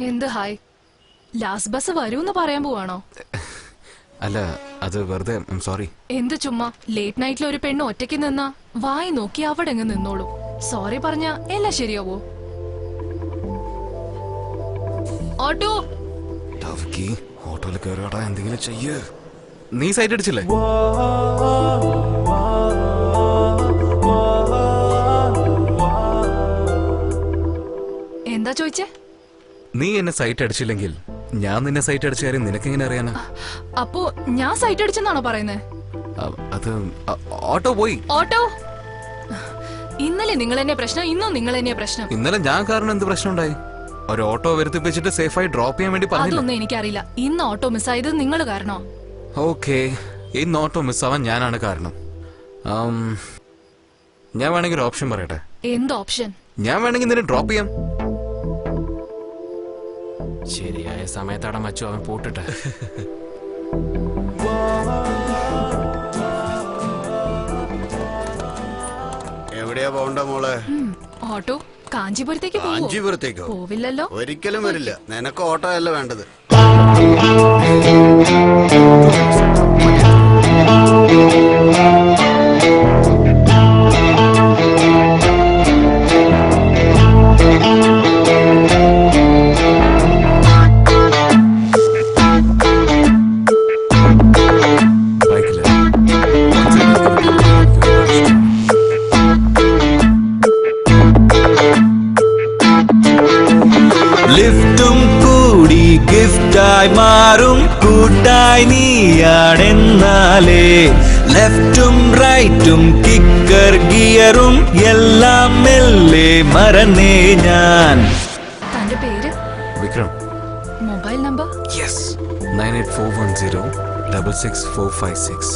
എന്ത് ഹായ്? ലാസ്റ്റ് ബസ് വരൂന്ന് പറയാൻ പോവാണോ? അല്ല, അത് വെറുതെ. സോറി. എന്ത് ചുമ്മാ? ലേറ്റ് നൈറ്റിൽ ഒരു പെണ്ണ് ഒറ്റയ്ക്ക് നിന്നാ വായി നോക്കി അവിടെ അങ്ങ് നിന്നോളൂ. സോറി പറഞ്ഞ എല്ലാം ശരിയാവോ? ഓട്ടോ ഓട്ടോയിൽ കയറിയോടാ, എന്തെങ്കിലും ചെയ്യ്. നീ സൈറ്റ് അടിച്ചില്ലേ? എന്താ ചോദിച്ചേ? നീ എന്നെ സൈറ്റ് അടിച്ചില്ലെങ്കിൽ ഞാൻ നിന്നെ സൈറ്റ് അടിച്ച കാര്യം നിനക്കെങ്ങനെ അറിയാനാ? അപ്പോ ഞാൻ സൈറ്റ് അടിച്ചെന്നാണോ പറയുന്നേ? അത് ഓട്ടോ പോയി. ഓട്ടോ ഇന്നലെ നിങ്ങൾ എന്നെ പ്രശ്നം, ഇന്നും നിങ്ങൾ എന്നെ പ്രശ്നം. ഇന്നലെ ഞാൻ കാരണം എന്ത് പ്രശ്നം ഉണ്ടായി? ഒരു ഓട്ടോ വരുത്തിപ്പിച്ചിട്ട് സേഫായി ഡ്രോപ്പ് ചെയ്യാൻ വേണ്ടി പറഞ്ഞില്ല. അതൊന്നും എനിക്കറിയില്ല. ഇന്ന് ഓട്ടോ മിസ്സായത് നിങ്ങൾ കാരണോ? ഓക്കെ, ഇന്ന് ഓട്ടോ മിസ്സാവാൻ ഞാനാണ് കാരണം. ഞാൻ വേണമെങ്കിൽ ഒരു ഓപ്ഷൻ പറയട്ടെ. എന്ത് ഓപ്ഷൻ? ഞാൻ വേണമെങ്കിൽ നിന്നെ ഡ്രോപ്പ് ചെയ്യാം. ശരിയായ സമയത്താടാ മച്ചു അവൻ പോട്ടിട്ട്. എവിടെയാ പോണ്ട മോളെ? ഓട്ടോ കാഞ്ചീപുരത്തേക്ക് പോവോ? കാഞ്ചീപുരത്തേക്കോ? പോവില്ലല്ലോ. ഒരിക്കലും വരില്ല. നിനക്ക് ഓട്ടോ അല്ല വേണ്ടത്. Live to മാറും കൂട്ടായി നീയാണെന്നാലേ ലെഫ്റ്റും റൈറ്റും കിക്കർ ഗിയറും എല്ലാം മെല്ലെ മറന്നേ ഞാൻ. തന്റെ പേര്? വിക്രം. Mobile number? യെസ്, 9841066456.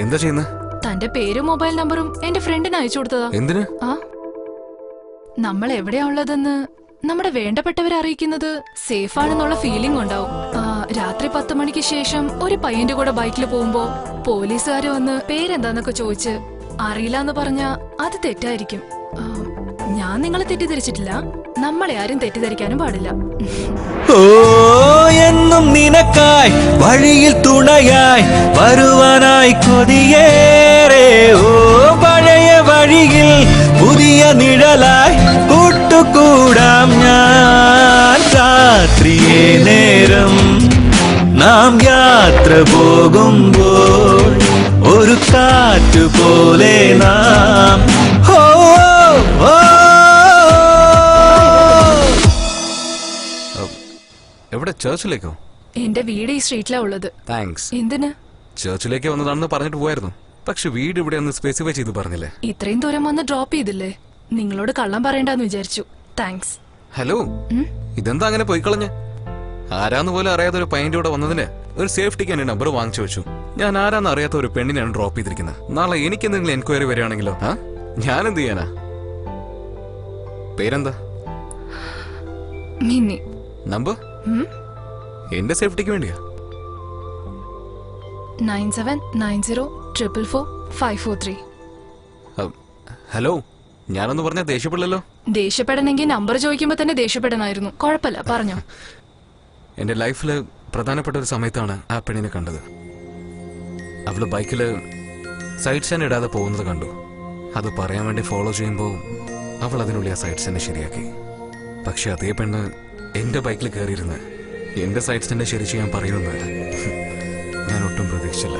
എന്താ ചെയ്യുന്നത്? തന്റെ പേരും മൊബൈൽ നമ്പറും എന്റെ ഫ്രണ്ടിന് അയച്ചു കൊടുത്തതാ. എന്തിന്? ആ, നമ്മൾ എവിടെയാ ഉള്ളതെന്ന് നമ്മുടെ വേണ്ടപ്പെട്ടവരെ അറിയിക്കുന്നത് സേഫ് ആണെന്നുള്ള ഫീലിംഗ് ഉണ്ടാവും. രാത്രി 10 മണിക്ക് ശേഷം ഒരു പയ്യന്റെ കൂടെ ബൈക്കിൽ പോകുമ്പോ പോലീസുകാര് വന്ന് പേരെന്താന്നൊക്കെ ചോദിച്ച് അറിയില്ല എന്ന് പറഞ്ഞാ അത് തെറ്റായിരിക്കും. ഞാൻ നിങ്ങളെ തെറ്റിദ്ധരിച്ചിട്ടില്ല, നമ്മളെ ആരും തെറ്റിദ്ധരിക്കാനും പാടില്ല. ഓ എന്നും നിനക്കായി വഴിയിൽ തുണയായി വരുവാനായി കൊതിയേറെ. ഓ പഴയ വഴിയിൽ പുതിയ നിഴലായി കൂട്ടുകൂടാം ഞാൻ. രാത്രിയെ നേരം നാം യാത്ര പോകുമ്പോൾ ഒരു കാറ്റ് പോലെ നാം. ഓ ഓ എവിടെ? ചർച്ചിലേക്കോ? എന്റെ വീട് ഈ സ്ട്രീറ്റിലാ ഉള്ളത്. താങ്ക്സ്. എന്തിന്? ചർച്ചിലേക്ക് വന്നതാണെന്ന് പറഞ്ഞിട്ട് പോയായിരുന്നു. പക്ഷെ വീട് ഇവിടെ ഒന്ന് സ്പെസിഫൈ ചെയ്ത് പറഞ്ഞില്ലേ. ഇത്രയും ദൂരം വന്ന് ഡ്രോപ്പ് ചെയ്തില്ലേ, നിങ്ങളോട് കള്ളം പറയണ്ടെന്ന് വിചാരിച്ചു. താങ്ക്സ്. ഹലോ, ഇതെന്താ അങ്ങനെ പോയി കളഞ്ഞ? ആരാന്ന് പോലും അറിയാത്ത ഒരു പയ്യന്റെ കൂടെ വന്നതിന് ഒരു സേഫ്റ്റിക്ക് എന്റെ നമ്പർ വാങ്ങിച്ചു വെച്ചു. ഞാൻ ആരാന്ന് അറിയാത്ത ഒരു പെണ്ണിനാണ് ഡ്രോപ്പ് ചെയ്തിരിക്കുന്നത്. നാളെ എനിക്ക് എന്തെങ്കിലും എൻക്വയറി വരികയാണെങ്കിലോ ഞാൻ എന്ത് ചെയ്യാനാ? പേരെന്താ? മിന്നി. നമ്പർ? എന്റെ സേഫ്റ്റിക്ക് വേണ്ടിയാ. 9790444543. ഹലോ, ഞാനൊന്ന് പറഞ്ഞ ദേഷ്യപ്പെടില്ലല്ലോ? ദേഷ്യപ്പെടണമെങ്കിൽ നമ്പർ ചോദിക്കുമ്പോ തന്നെ ദേഷ്യപ്പെടണമായിരുന്നു. കുഴപ്പമില്ല, പറഞ്ഞോ. എന്റെ ലൈഫില് പ്രധാനപ്പെട്ട ഒരു സമയത്താണ് ആ പെണ്ണിനെ കണ്ടത്. അവള് ബൈക്കില് സൈഡ് സ്റ്റാൻഡ് ഇടാതെ പോകുന്നത് കണ്ടു. അത് പറയാൻ വേണ്ടി ഫോളോ ചെയ്യുമ്പോൾ അവൾ അതിനുള്ളിൽ ആ സൈഡ് സ്റ്റാൻഡ് ശരിയാക്കി. പക്ഷെ അതേ പെണ്ണ് എന്റെ ബൈക്കിൽ കയറിയിരുന്ന് എന്റെ സൈഡ് സ്റ്റാൻഡ് ശരി ചെയ്യാൻ പറയുമെന്ന് ഞാൻ ഒട്ടും പ്രതീക്ഷിച്ചില്ല.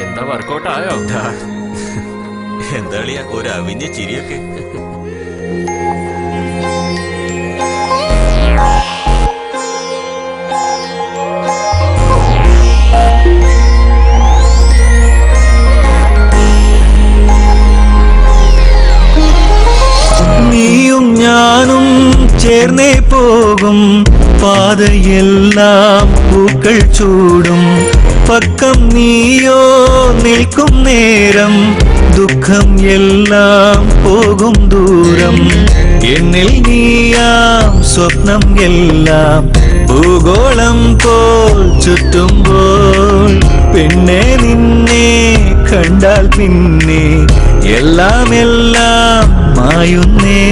എന്താ വർക്കൗട്ട് ആയോ? എന്താ ഒരു അവിഞ്ഞ ചിരിയൊക്കെ. നീയും ഞാനും ചേർന്നേ പോകും പാതയെല്ലാം പൂക്കൾ ചൂടും. പക്കം നീയോ നിൽക്കും നേരം ദുഃഖം എല്ലാം പോകും ദൂരം. എന്നിൽ നീയാം സ്വപ്നം എല്ലാം ഭൂഗോളം പോൽ ചുറ്റുമ്പോൾ പിന്നെ നിന്നെ കണ്ടാൽ പിന്നെ എല്ലാം എല്ലാം മായുന്നേ.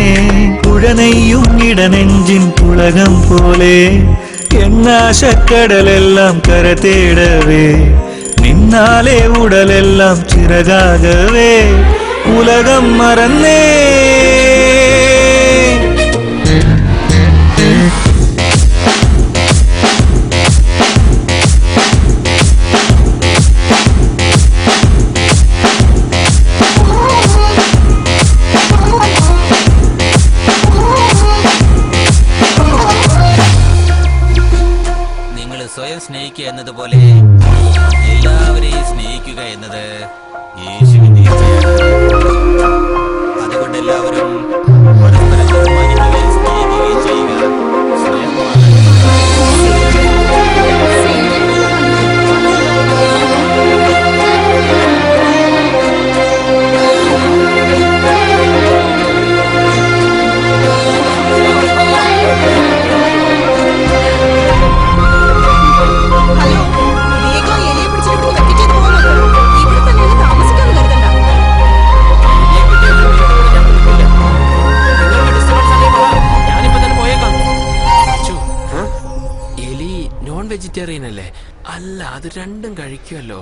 പുഴനെയ്യും ഇടനെഞ്ചിൻ പുളകം പോലെ എന്നാശക്കടലെല്ലാം കര തേടവേ. നിന്നാലെ ഉടലെല്ലാം ചിറകാകവേ ഉലകം മറന്നേ. സ്വയം സ്നേഹിക്കുക എന്നതുപോലെ എല്ലാവരെയും സ്നേഹിക്കുക എന്നത് യേശുവിന്റെ ഇച്ഛയാണ്. അതുകൊണ്ട് എല്ലാവരും പരസ്പരം ബഹുമാനിക്കുകയും സ്നേഹിക്കുകയും ചെയ്യുക. വെജിറ്റേറിയൻ അല്ലേ? അല്ല, അത് രണ്ടും കഴിക്കുമല്ലോ.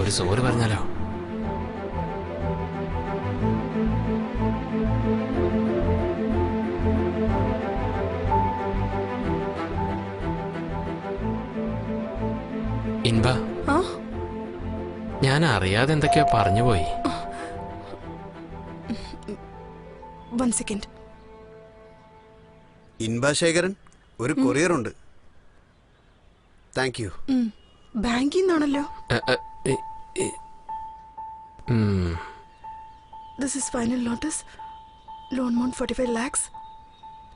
ഒരു സോറി പറഞ്ഞാലോ? ഇൻബ, ഞാൻ അറിയാതെ എന്തൊക്കെയോ പറഞ്ഞുപോയി. 1 സെക്കൻഡ്. ഇൻബാശേഖരൻ, ഒരു കൊറിയർ ഉണ്ട്. Thank you. ബാങ്കിൽ നിന്നാണല്ലോ. This is final notice. Loan amount 45 lakhs.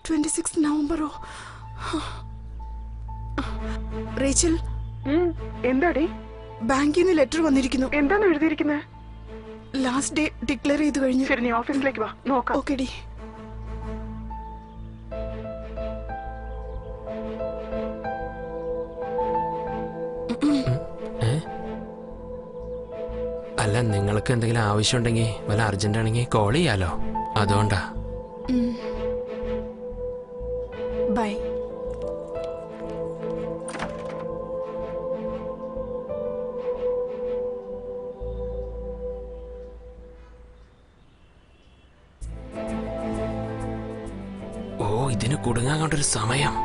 26 നവംബറോ? റേച്ചൽ, എന്താടി? ബാങ്കിൽ നിന്ന് ലെറ്റർ വന്നിരിക്കുന്നു. എന്താണ് എഴുതിയിരിക്കുന്നത്? ലാസ്റ്റ് ഡേ ഡിക്ലെയർ ചെയ്ത് കഴിഞ്ഞു. ശരി, നീ ഓഫീസിലേക്ക് വാ, നോക്കാം. Okay D. അല്ല, നിങ്ങൾക്ക് എന്തെങ്കിലും ആവശ്യമുണ്ടെങ്കിൽ വല്ല അർജന്റ് ആണെങ്കിൽ കോൾ ചെയ്യാലോ, അതുകൊണ്ടാ. ബൈ. ഓ, ഇതിന് കുടുങ്ങാൻ കൊണ്ടൊരു സമയം.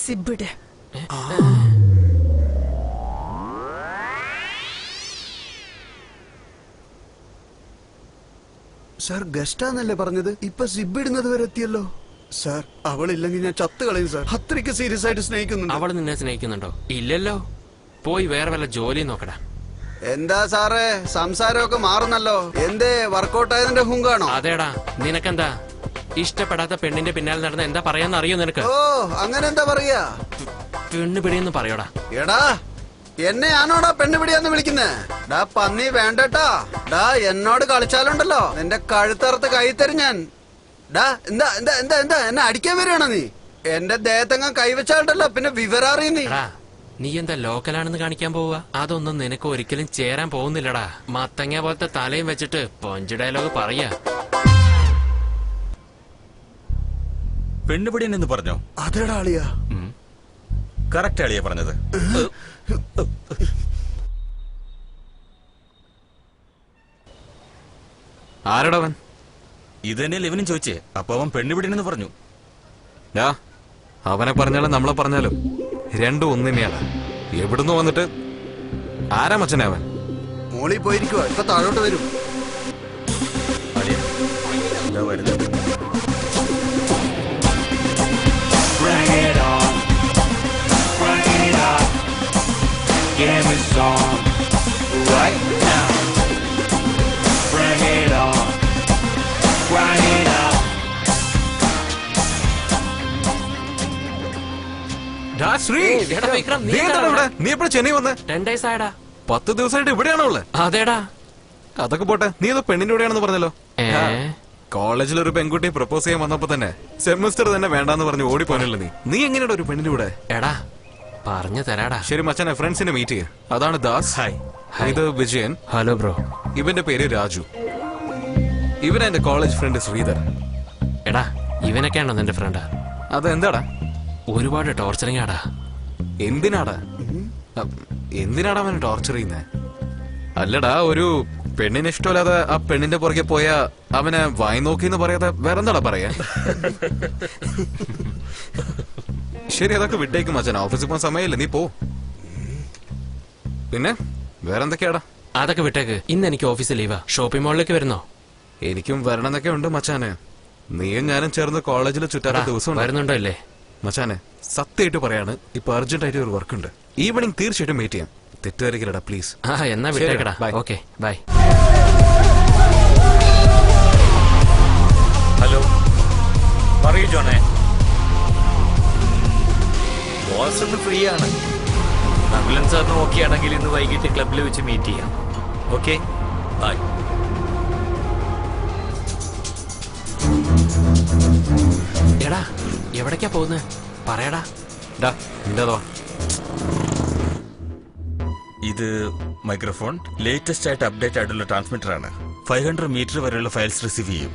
സിബിടെ. സാർ ഗസ്റ്റാന്നല്ലേ പറഞ്ഞത്? ഇപ്പൊ സിബ് ഇടുന്നത് വരെ എത്തിയല്ലോ. സാർ, അവളില്ലെങ്കിൽ ഞാൻ ചത്ത് കളയും സാർ. അത്രയ്ക്ക് സീരിയസ് ആയിട്ട് സ്നേഹിക്കുന്നുണ്ട്. അവൾ നിന്നെ സ്നേഹിക്കുന്നുണ്ടോ? ഇല്ലല്ലോ. പോയി വേറെ വല്ല ജോലി നോക്കടാ. എന്താ സാറേ, സംസാരമൊക്കെ മാറുന്നല്ലോ. എന്തേ, വർക്കൗട്ട് ആയതിന്റെ ഹുങ്കാണോ? അതേടാ, നിനക്കെന്താ? ഇഷ്ടപ്പെടാത്ത പെണ്ണിന്റെ പിന്നാലെ നടന്ന എന്താ പറയാന്ന് അറിയോ നിനക്ക്? ഓ, അങ്ങനെ എന്താ പറയാ? പെണ്ണ് പിടിയെന്ന് പറയോടാ. എടാ, എന്നെയാണോടാ പെണ്ണുപിടിയാന്ന് വിളിക്കുന്നേ? ഡാ പന്നി, വേണ്ടട്ടാ. ഡാ, എന്നോട് കളിച്ചാലുണ്ടല്ലോ നിന്റെ കഴുത്തറുത്ത് കൈ തരും ഞാൻ. ഡാ, എന്താ എന്താ എന്താ എന്താ എന്നെ അടിക്കാൻ വരികയാണോ നീ? എന്റെ ദേഹത്തെങ്ങാൻ കൈവച്ചാലുണ്ടല്ലോ പിന്നെ വിവരറിയ നീ. നീ എന്താ ലോക്കലാണെന്ന് കാണിക്കാൻ പോവുക? അതൊന്നും നിനക്ക് ഒരിക്കലും ചേരാൻ പോകുന്നില്ലടാ. മത്തങ്ങ പോലത്തെ തലയും വെച്ചിട്ട് പഞ്ച് ഡയലോഗ് പറയാ. പെണ്ണുപിടിയൻ എന്ന് പറഞ്ഞോ? അതേടാ അളിയാ. കറക്റ്റ് അളിയാ പറഞ്ഞത്. ആരടവൻ? ഇതന്നെയല്ലേ ഇവനും ചോദിച്ചേ. അപ്പൊ അവൻ പെണ്ണുപിടിയൻ എന്ന് പറഞ്ഞു. അവനെ പറഞ്ഞാലും നമ്മളെ പറഞ്ഞാലും രണ്ടും ഒന്ന് തന്നെയാണ്. എവിടുന്ന് വന്നിട്ട് ആരാ മച്ചനെ അവൻ? മോളി പോയിരിക്കുവാ, ഇപ്പൊ താഴോട്ട് വരും. വരുന്നത്. Bring it on, bring it up, give me some right now. Bring it on, bring it up. നീ എപ്പോഴാ ചെന്നൈ വന്നേ? 10 days ആയടാ. 10 ദിവസമായിട്ട് ഇവിടെയാണോ ഉള്ളത്? അതേടാ. അതൊക്കെ പോട്ടെ, നീ ഏതോ പെണ്ണിന്റെ കൂടെയാണെന്ന് പറഞ്ഞല്ലോ. കോളേജിൽ ഒരു പെൺകുട്ടി പ്രപ്പോസ് ചെയ്യാൻ വന്നപ്പോ തന്നെ സെമിസ്റ്റർ തന്നെ വേണ്ടാന്ന് പറഞ്ഞ് ഓടിപ്പോനല്ലോ നീ. നീ എങ്ങനെയാ ഒരു പെണ്ണിന്റെ കൂടെ? എടാ, പറഞ്ഞു തരാടാ. ശരി മച്ചാനെ, ഫ്രണ്ട്സിനെ മീറ്റ് ചെയ്യ. അതാണ് ദാസ്. ഹായ്. ഇത് വിജയൻ. Hello bro. ഇവന്റെ പേര് രാജു. ഇവൻ എന്റെ കോളേജ് ഫ്രണ്ട് ശ്രീധർ. എടാ, ഇവനൊക്കെയാണോ നിന്റെ ഫ്രണ്ടാ? അതെന്താടാ? ഒരുപാട് ടോർച്ചറിങ് ആടാ. എന്തിനാടാ അവനെ ടോർച്ചർ ചെയ്യുന്നേ? അല്ലടാ, ഒരു പെണ്ണിന് ഇഷ്ടമല്ലാതെ ആ പെണ്ണിന്റെ പുറകെ പോയ അവനെ വായി നോക്കിന്ന് പറയാതെ വേറെന്താടാ പറയാ? ശരി, അതൊക്കെ വിട്ടേക്കും മച്ചാൻ. ഓഫീസിൽ പോകാൻ സമയമില്ല, നീ പോ. പിന്നെ വേറെന്തൊക്കെയാടാ? അതൊക്കെ വിട്ടേക്ക്. ഇന്ന് എനിക്ക് ഓഫീസിൽ ലീവാ. ഷോപ്പിംഗ് മാളിലേക്ക് വരുന്നോ? എനിക്കും വരണമെന്നൊക്കെ ഉണ്ട് മച്ചാനെ. നീയും ഞാനും ചേർന്ന് കോളേജിൽ ചുറ്റാത്ത ദിവസം വരുന്നുണ്ടോ അല്ലേ? മച്ചാനെ സത്യമായിട്ട് പറയാണ്, ഇപ്പൊ അർജന്റ് ആയിട്ട് ഒരു വർക്ക് ഉണ്ട്. ഈവനിങ് തീർച്ചയായിട്ടും മീറ്റ് ചെയ്യാം. തെറ്റുവരിക്കലടാ പ്ലീസ്. എന്നാ വിട്ടേക്കടാ. Okay bye. ഹലോ, പറയൂ ജോണേ. ബോസ് ഫ്രീ ആണ്. അഖിലൻ സാറിന് ഓക്കെ ആണെങ്കിൽ ഇന്ന് വൈകിട്ട് ക്ലബിൽ വെച്ച് മീറ്റ് ചെയ്യാം. Okay bye. എടാ എവിടേക്കാ പോകുന്നത്? പറയടാ. ഇത് മൈക്രോഫോൺ ലേറ്റസ്റ്റ് ആയിട്ട് അപ്ഡേറ്റ് ആയിട്ടുള്ള ട്രാൻസ്മിറ്റർ ആണ്. 500 മീറ്റർ വരെയുള്ള ഫയൽസ് റിസീവ് ചെയ്യും.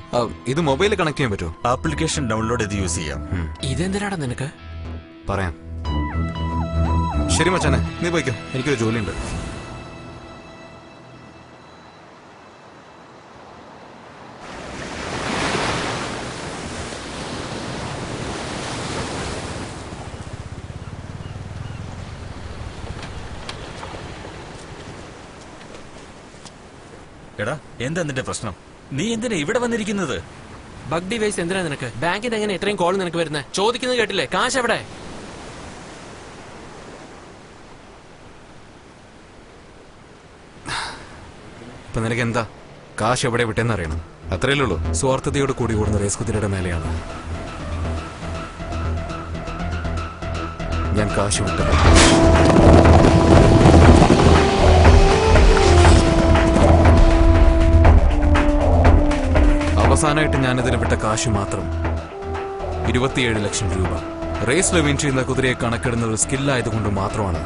ഇത് മൊബൈലിൽ കണക്ട് ചെയ്യാൻ പറ്റുമോ? ആപ്ലിക്കേഷൻ ഡൗൺലോഡ് ചെയ്ത് യൂസ് ചെയ്യാം. ഇതെന്തിനാടാ നിനക്ക്? പറയാം. ശരി മച്ചാനെ, നീ പോയിക്കോ, എനിക്കൊരു ജോലിയുണ്ട്. എടാ, എന്താ നിന്റെ പ്രശ്നം? നീ എന്തിനാ ഇവിടെ വന്നിരിക്കുന്നത്? ബഗ് ഡിവൈസ് എന്തിനാ നിനക്ക്? ബാങ്കിൽ നിന്ന് എങ്ങനെ ഇത്രയും കോൾ നിനക്ക് വരുന്നത്? ചോദിക്കുന്നത് കേട്ടില്ലേ? കാശ് എവിടെ? ഇപ്പൊ നിനക്ക് എന്താ? കാശ് എവിടെ വിട്ടെന്ന് അറിയണം, അത്രയല്ലേ ഉള്ളൂ. സ്വാർത്ഥതയോട് കൂടി ഓടുന്ന റേസ് കുതിരയുടെ മേലെയാണ് ഞാൻ കാശ് വിട്ടത്. അവസാനമായിട്ട് ഞാനിതിന് വിട്ട കാശ് മാത്രം 27 ലക്ഷം രൂപ. റേസിൽ വിൻ ചെയ്യുന്ന കുതിരയെ കണക്കിടുന്നത് സ്കില്ലായതുകൊണ്ട് മാത്രമാണ്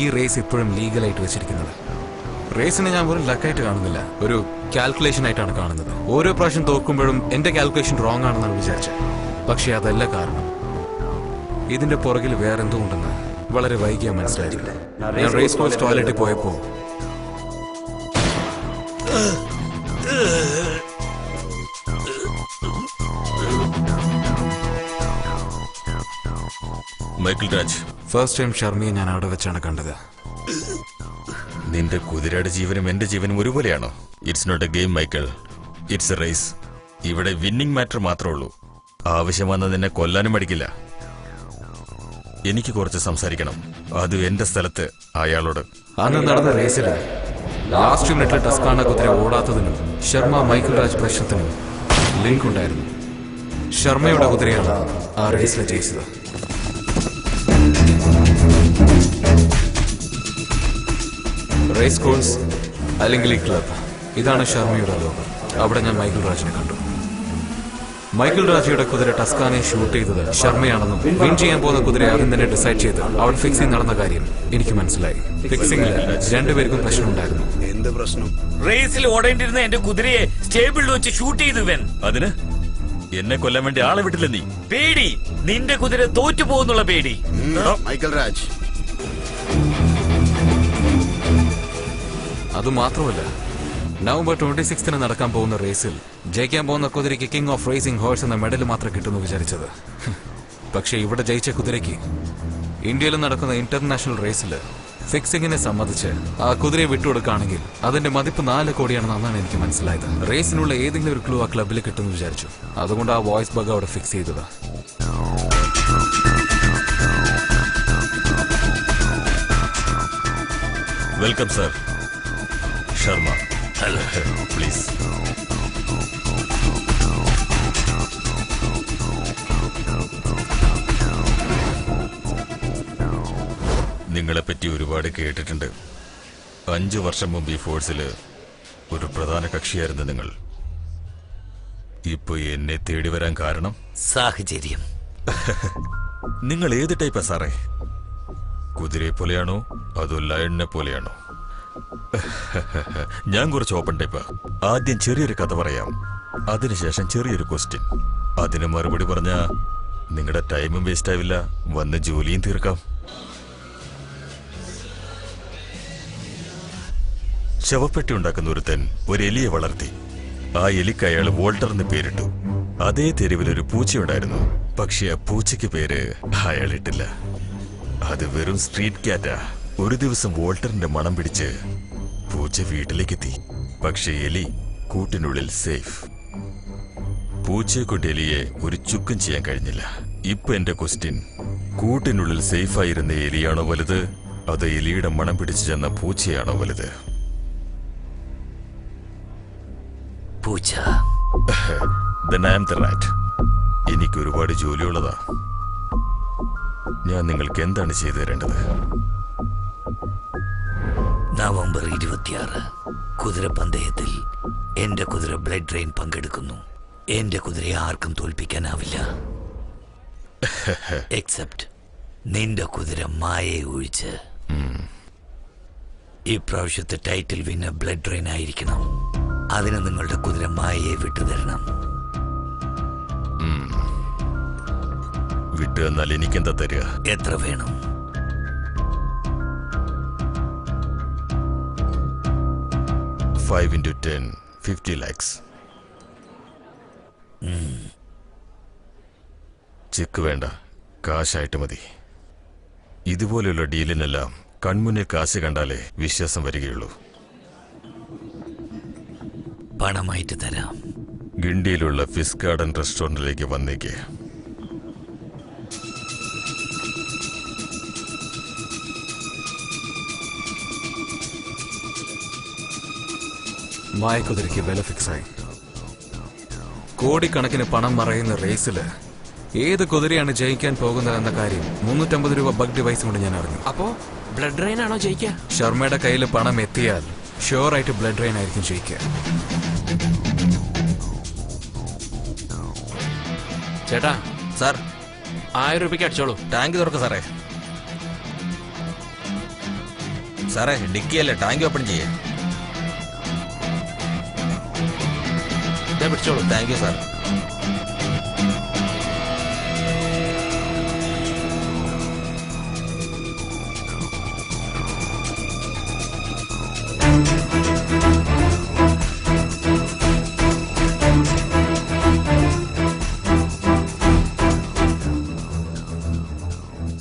ഈ റേസ് ഇപ്പോഴും ലീഗലായിട്ട് വെച്ചിരിക്കുന്നത്. റേസിനെ ഞാൻ വെറും ലക്കായിട്ട് കാണുന്നില്ല, ഒരു കാൽക്കുലേഷൻ ആയിട്ടാണ് കാണുന്നത്. ഓരോ പ്രാവശ്യം തോക്കുമ്പോഴും എന്റെ കാൽക്കുലേഷൻ റോങ് ആണെന്നാണ് വിചാരിച്ചത്. പക്ഷെ അതല്ല കാരണം. ഇതിന്റെ പുറകിൽ വേറെന്തോ ഉണ്ടെന്ന് വളരെ വൈകിയാ മനസ്സിലായത്. ഞാൻ റേസ് കോഴ്സ് ടോയ്ലറ്റിൽ പോയപ്പോ മൈക്കിൾ രാജ്, ഫസ്റ്റ് ടൈം ഷർമിയെ ഞാൻ അവിടെ വെച്ചാണ് കണ്ടത്. നിന്റെ കുതിരയുടെ ജീവനും എന്റെ ജീവനും ഒരുപോലെയാണോ? It's not a game Michael, it's a race. ഇവിടെ വിന്നിംഗ് മാറ്റർ മാത്രമേ ഉള്ളൂ. ആവശ്യം വന്ന നിന്നെ കൊല്ലാനും മടിക്കില്ല. എനിക്ക് കുറച്ച് സംസാരിക്കണം, അത് എന്റെ സ്ഥലത്ത് അയാളോട്. അന്ന് നടന്ന റേസിൽ ലാസ്റ്റ് മിനിറ്റിൽ ടസ്കാണ കുതിര ഓടാത്തതിനും ശർമ്മ മൈക്കിൾ രാജ് പ്രശ്നത്തിനും ലിങ്ക് ഉണ്ടായിരുന്നു. ശർമ്മയുടെ കുതിരയാണ് ആ റേസിൽ ജയിച്ചത്. റേസ് കോഴ്സ് അല്ലെങ്കിൽ ഈ ക്ലബ്, ഇതാണ് ശർമ്മയുടെ ലോകം. അവിടെ ഞാൻ മൈക്കിൾ രാജിനെ കണ്ടു. മൈക്കിൾ രാജയുടെ കുതിര ടസ്കാനെ ഷൂട്ട് ചെയ്തത് ശർമ്മയാണെന്നും വിൻ ചെയ്യാൻ പോകുന്ന കുതിര ആദ്യം തന്നെ ഡിസൈഡ് ചെയ്ത് അവിടെ ഫിക്സിംഗ് നടന്ന കാര്യം എനിക്ക് മനസ്സിലായി. ഫിക്സിംഗിൽ രണ്ടുപേർക്കും പ്രശ്നമുണ്ടായിരുന്നു. എന്ത് പ്രശ്നം? റേസിൽ ഓടേണ്ടിരുന്ന എന്റെ കുതിരയെ സ്റ്റേബിളിൽ വെച്ച് ഷൂട്ട് ചെയ്തു ഇവൻ. അതിന് എന്നെ കൊല്ലാൻ വേണ്ടി ആളെ വിട്ടില്ല നീ. പേടി, നിന്റെ കുതിര തോറ്റു പോകുന്നുള്ള പേടി. മൈക്കിൾ രാജ്, അത് മാത്രമല്ല, നവംബർ 26 നടക്കാൻ പോകുന്ന റേസിൽ ജയിക്കാൻ പോകുന്ന കുതിരയ്ക്ക് കിങ് ഓഫ് റേസിംഗ് ഹോഴ്സ് എന്ന മെഡൽ മാത്രം കിട്ടുമെന്ന് വിചാരിച്ചത്. പക്ഷെ ഇവിടെ ജയിച്ച കുതിരയ്ക്ക് ഇന്ത്യയിൽ നടക്കുന്ന ഇന്റർനാഷണൽ റേസിൽ ഫിക്സിങ്ങിനെ സംബന്ധിച്ച് ആ കുതിരയെ വിട്ടുകൊടുക്കുകയാണെങ്കിൽ അതിന്റെ മതിപ്പ് 4 കോടിയാണെന്ന് അന്നാണ് എനിക്ക് മനസ്സിലായത്. റേസിനുള്ള ഏതെങ്കിലും ഒരു ക്ലൂ ആ ക്ലബിൽ കിട്ടുമെന്ന് വിചാരിച്ചു. അതുകൊണ്ട് ആ വോയിസ് ബഗ് അവിടെ ഫിക്സ് ചെയ്തത്. Welcome sir. ശർമ്മ, പ്ലീസ്. നിങ്ങളെപ്പറ്റി ഒരുപാട് കേട്ടിട്ടുണ്ട്. 5 വർഷം മുമ്പ് ഈ ഫോഴ്സില് ഒരു പ്രധാന കക്ഷിയായിരുന്നു നിങ്ങൾ. ഇപ്പൊ എന്നെ തേടി വരാൻ കാരണം സാഹചര്യം. നിങ്ങൾ ഏത് ടൈപ്പാ സാറേ? കുതിരയെ പോലെയാണോ അതോ ലയണിനെ പോലെയാണോ? ഞാൻ കുറച്ച് ഓപ്പൺ ടൈപ്പാ. ആദ്യം ചെറിയൊരു കഥ പറയാം, അതിനുശേഷം ചെറിയൊരു ക്വസ്റ്റ്യൻ. അതിന് മറുപടി പറഞ്ഞ നിങ്ങളുടെ ടൈമും വേസ്റ്റ് ആവില്ല, വന്ന് ജോലിയും തീർക്കാം. ശവപ്പെട്ടി ഉണ്ടാക്കുന്ന ഒരുത്തൻ ഒരു എലിയെ വളർത്തി. ആ എലിക്ക് അയാൾ വോൾട്ടർ എന്ന് പേരിട്ടു. അതേ തെരുവിലൊരു പൂച്ചയുണ്ടായിരുന്നു. പക്ഷെ ആ പൂച്ചയ്ക്ക് പേര് അയാളിട്ടില്ല. അത് വെറും സ്ട്രീറ്റ് ക്യാറ്റാ. ഒരു ദിവസം വോൾട്ടറിന്റെ മണം പിടിച്ച് പൂച്ച വീട്ടിലേക്കെത്തി. പക്ഷെ എലി കൂട്ടിനുള്ളിൽ സേഫ്. പൂച്ചയെ കൊണ്ട് എലിയെ ഒരു ചുക്കും ചെയ്യാൻ കഴിഞ്ഞില്ല. ഇപ്പൊ എന്റെ ക്വസ്റ്റ്യൻ, കൂട്ടിനുള്ളിൽ സേഫായിരുന്ന എലിയാണോ വലുത്, അത് എലിയുടെ മണം പിടിച്ചു ചെന്ന പൂച്ചയാണോ വലുത്? പൂച്ച. Then I am the rat. എനിക്ക് ഒരുപാട് ജോലിയുള്ളതാ. ഞാൻ നിങ്ങൾക്ക് എന്താണ് ചെയ്തു തരേണ്ടത്? നവംബർ 26 കുതിരപ്പന്തയത്തിൽ എന്റെ കുതിര ബ്ലഡ് ഡ്രെയിൻ പങ്കെടുക്കുന്നു. എന്റെ കുതിരയെ ആർക്കും തോൽപ്പിക്കാനാവില്ല, എക്സെപ്റ്റ് നിന്റെ കുതിര മായയെ ഒഴിച്ച്. ഇപ്രാവശ്യത്തെ ടൈറ്റിൽ വിന്നർ ബ്ലഡ് ഡ്രെയിൻ ആയിരിക്കണം. അതിന് നിങ്ങളുടെ കുതിര മായയെ വിട്ടുതരണം. വിട്ടു എന്നാൽ എനിക്കെന്താ തരിക? എത്ര വേണം? 5 into 10, 50 lakhs. ചെക്ക് വേണ്ട, കാശായിട്ട് മതി. ഇതുപോലെയുള്ള ഡീലിനെല്ലാം കൺമുന്നിൽ കാശ് കണ്ടാലേ വിശ്വാസം വരികയുള്ളൂ. പണമായിട്ട് തരാം. ഗിണ്ടിയിലുള്ള ഫിസ് ഗാർഡൻ റെസ്റ്റോറന്റിലേക്ക് വന്നേക്ക്. മായക്കുതിരയ്ക്ക് വില ഫിക്സായി. കോടിക്കണക്കിന് പണം മറയുന്ന റേസില് ഏത് കുതിരയാണ് ജയിക്കാൻ പോകുന്നതെന്ന കാര്യം 350 രൂപ ബഗ് ഡിവൈസ് കൊണ്ട് ഞാൻ അറിഞ്ഞു. അപ്പോ ബ്ലഡ് ഡ്രെയിൻ ആണോ ജയിക്കുക? ശർമ്മയുടെ കയ്യിൽ പണം എത്തിയാൽ ഷുവറായിട്ട് ബ്ലഡ് ഡ്രെയിൻ ആയിരിക്കും ജയിക്കുക. ചേട്ടാ സാർ, 1000 രൂപയ്ക്ക് അടിച്ചോളൂ. ടാങ്ക് തുറക്ക സാറേ. സാറേ, ഡിക്കിയല്ലേ, ടാങ്ക് ഓപ്പൺ ചെയ്യേ. പിടിച്ചോളൂ. Thank you sir.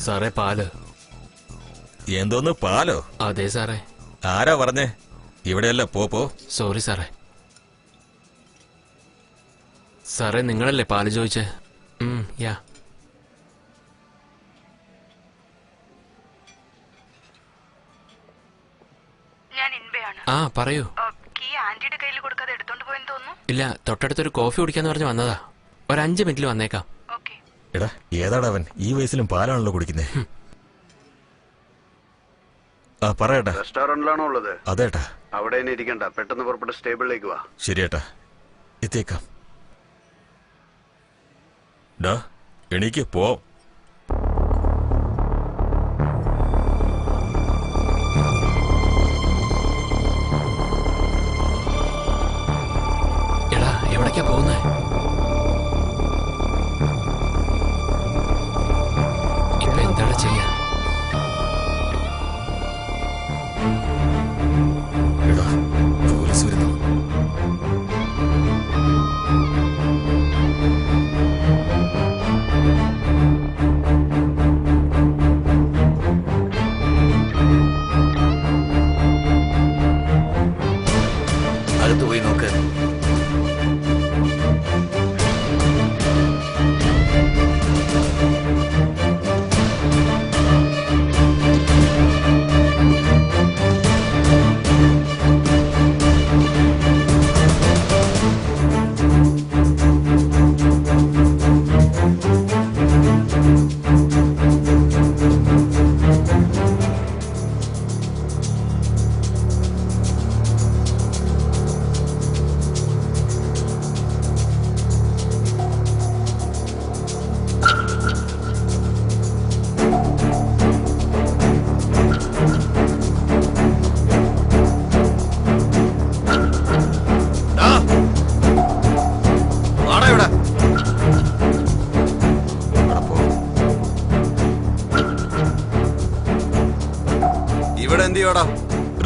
സാറേ, പാല്. എന്തോന്ന് പാലോ? അതെ സാറേ. ആരാ പറഞ്ഞേ? ഇവിടെയല്ല, പോ. സോറി സാറേ. സാറേ, നിങ്ങളല്ലേ പാല് ചോദിച്ചേ? യാ. ഞാൻ ഇൻബയാണ്. ആ, പറയൂ. കീ ആന്റിയുടെ കയ്യിൽ കൊടുക്കാതെ എടുത്തോണ്ട് പോയെന്ന് തോന്നുന്നു. ഇല്ല, തൊട്ടടുത്തൊരു കോഫി കുടിക്കാന്ന് പറഞ്ഞ് വന്നതാ. ഒരു 5 മിനിറ്റിൽ വന്നേക്കാം. എടാ, ഏതാടാ അവൻ? ഈ വയസ്സിലും പാലാണല്ലോ കുടിക്കുന്നേ. ആ, പറയട്ടാ. റെസ്റ്റോറന്റിലാണോ ഉള്ളത്? അതേട്ടാ. അവിടെ തന്നെ ഇരിക്കണ്ട, പെട്ടെന്ന് പുറപ്പെട്ട് സ്റ്റേബിളിലേക്ക് വാ. ശരിയേട്ടാ, എത്തിയേക്കാം. ഡാ, എണീക്ക്, പോ. എടാ, എവിടേക്കാ പോകുന്നേ? ഇപ്പൊ എന്താണ് ചെയ്യാ? എടാ, പോലീസ് വരുന്നു. അകത്ത് പോയി നോക്ക്.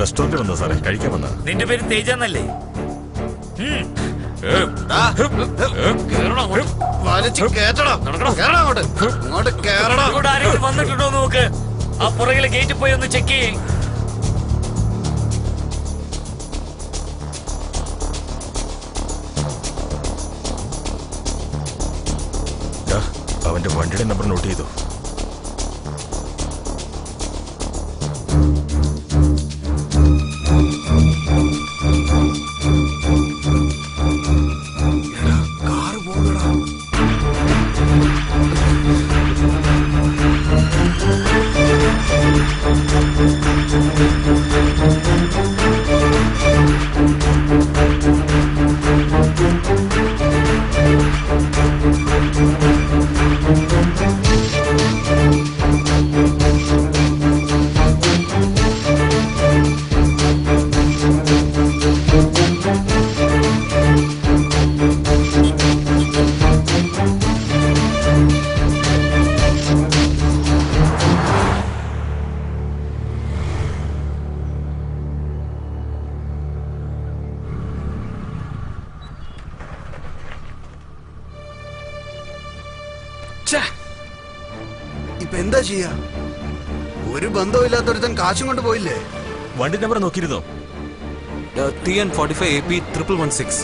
റെസ്റ്റോറന്റ് വന്നോ സാറേ? കഴിക്കാൻ വന്ന? നിന്റെ പേര് തേജ എന്നല്ലേ? വലിച്ചു കേറ്റടാ. കേറടാ അങ്ങോട്ട്. അങ്ങോട്ട് കേറടാ. ഇവിടെ ആരെങ്കിലും വന്നിട്ടുണ്ടോ നോക്ക്. ആ പുറകിലെ ഗേറ്റിൽ പോയി ഒന്ന് ചെക്ക് ചെയ്യേ. അവന്റെ വണ്ടിയുടെ നമ്പർ നോട്ട് ചെയ്തു. ഇപ്പൊ എന്താ ചെയ്യാ? ഒരു ബന്ധമില്ലാത്തൊരുത്തൻ കാശും കൊണ്ട് പോയില്ലേ? വണ്ടി നമ്പർ നോക്കിയിരുന്നോ? TN45AP116.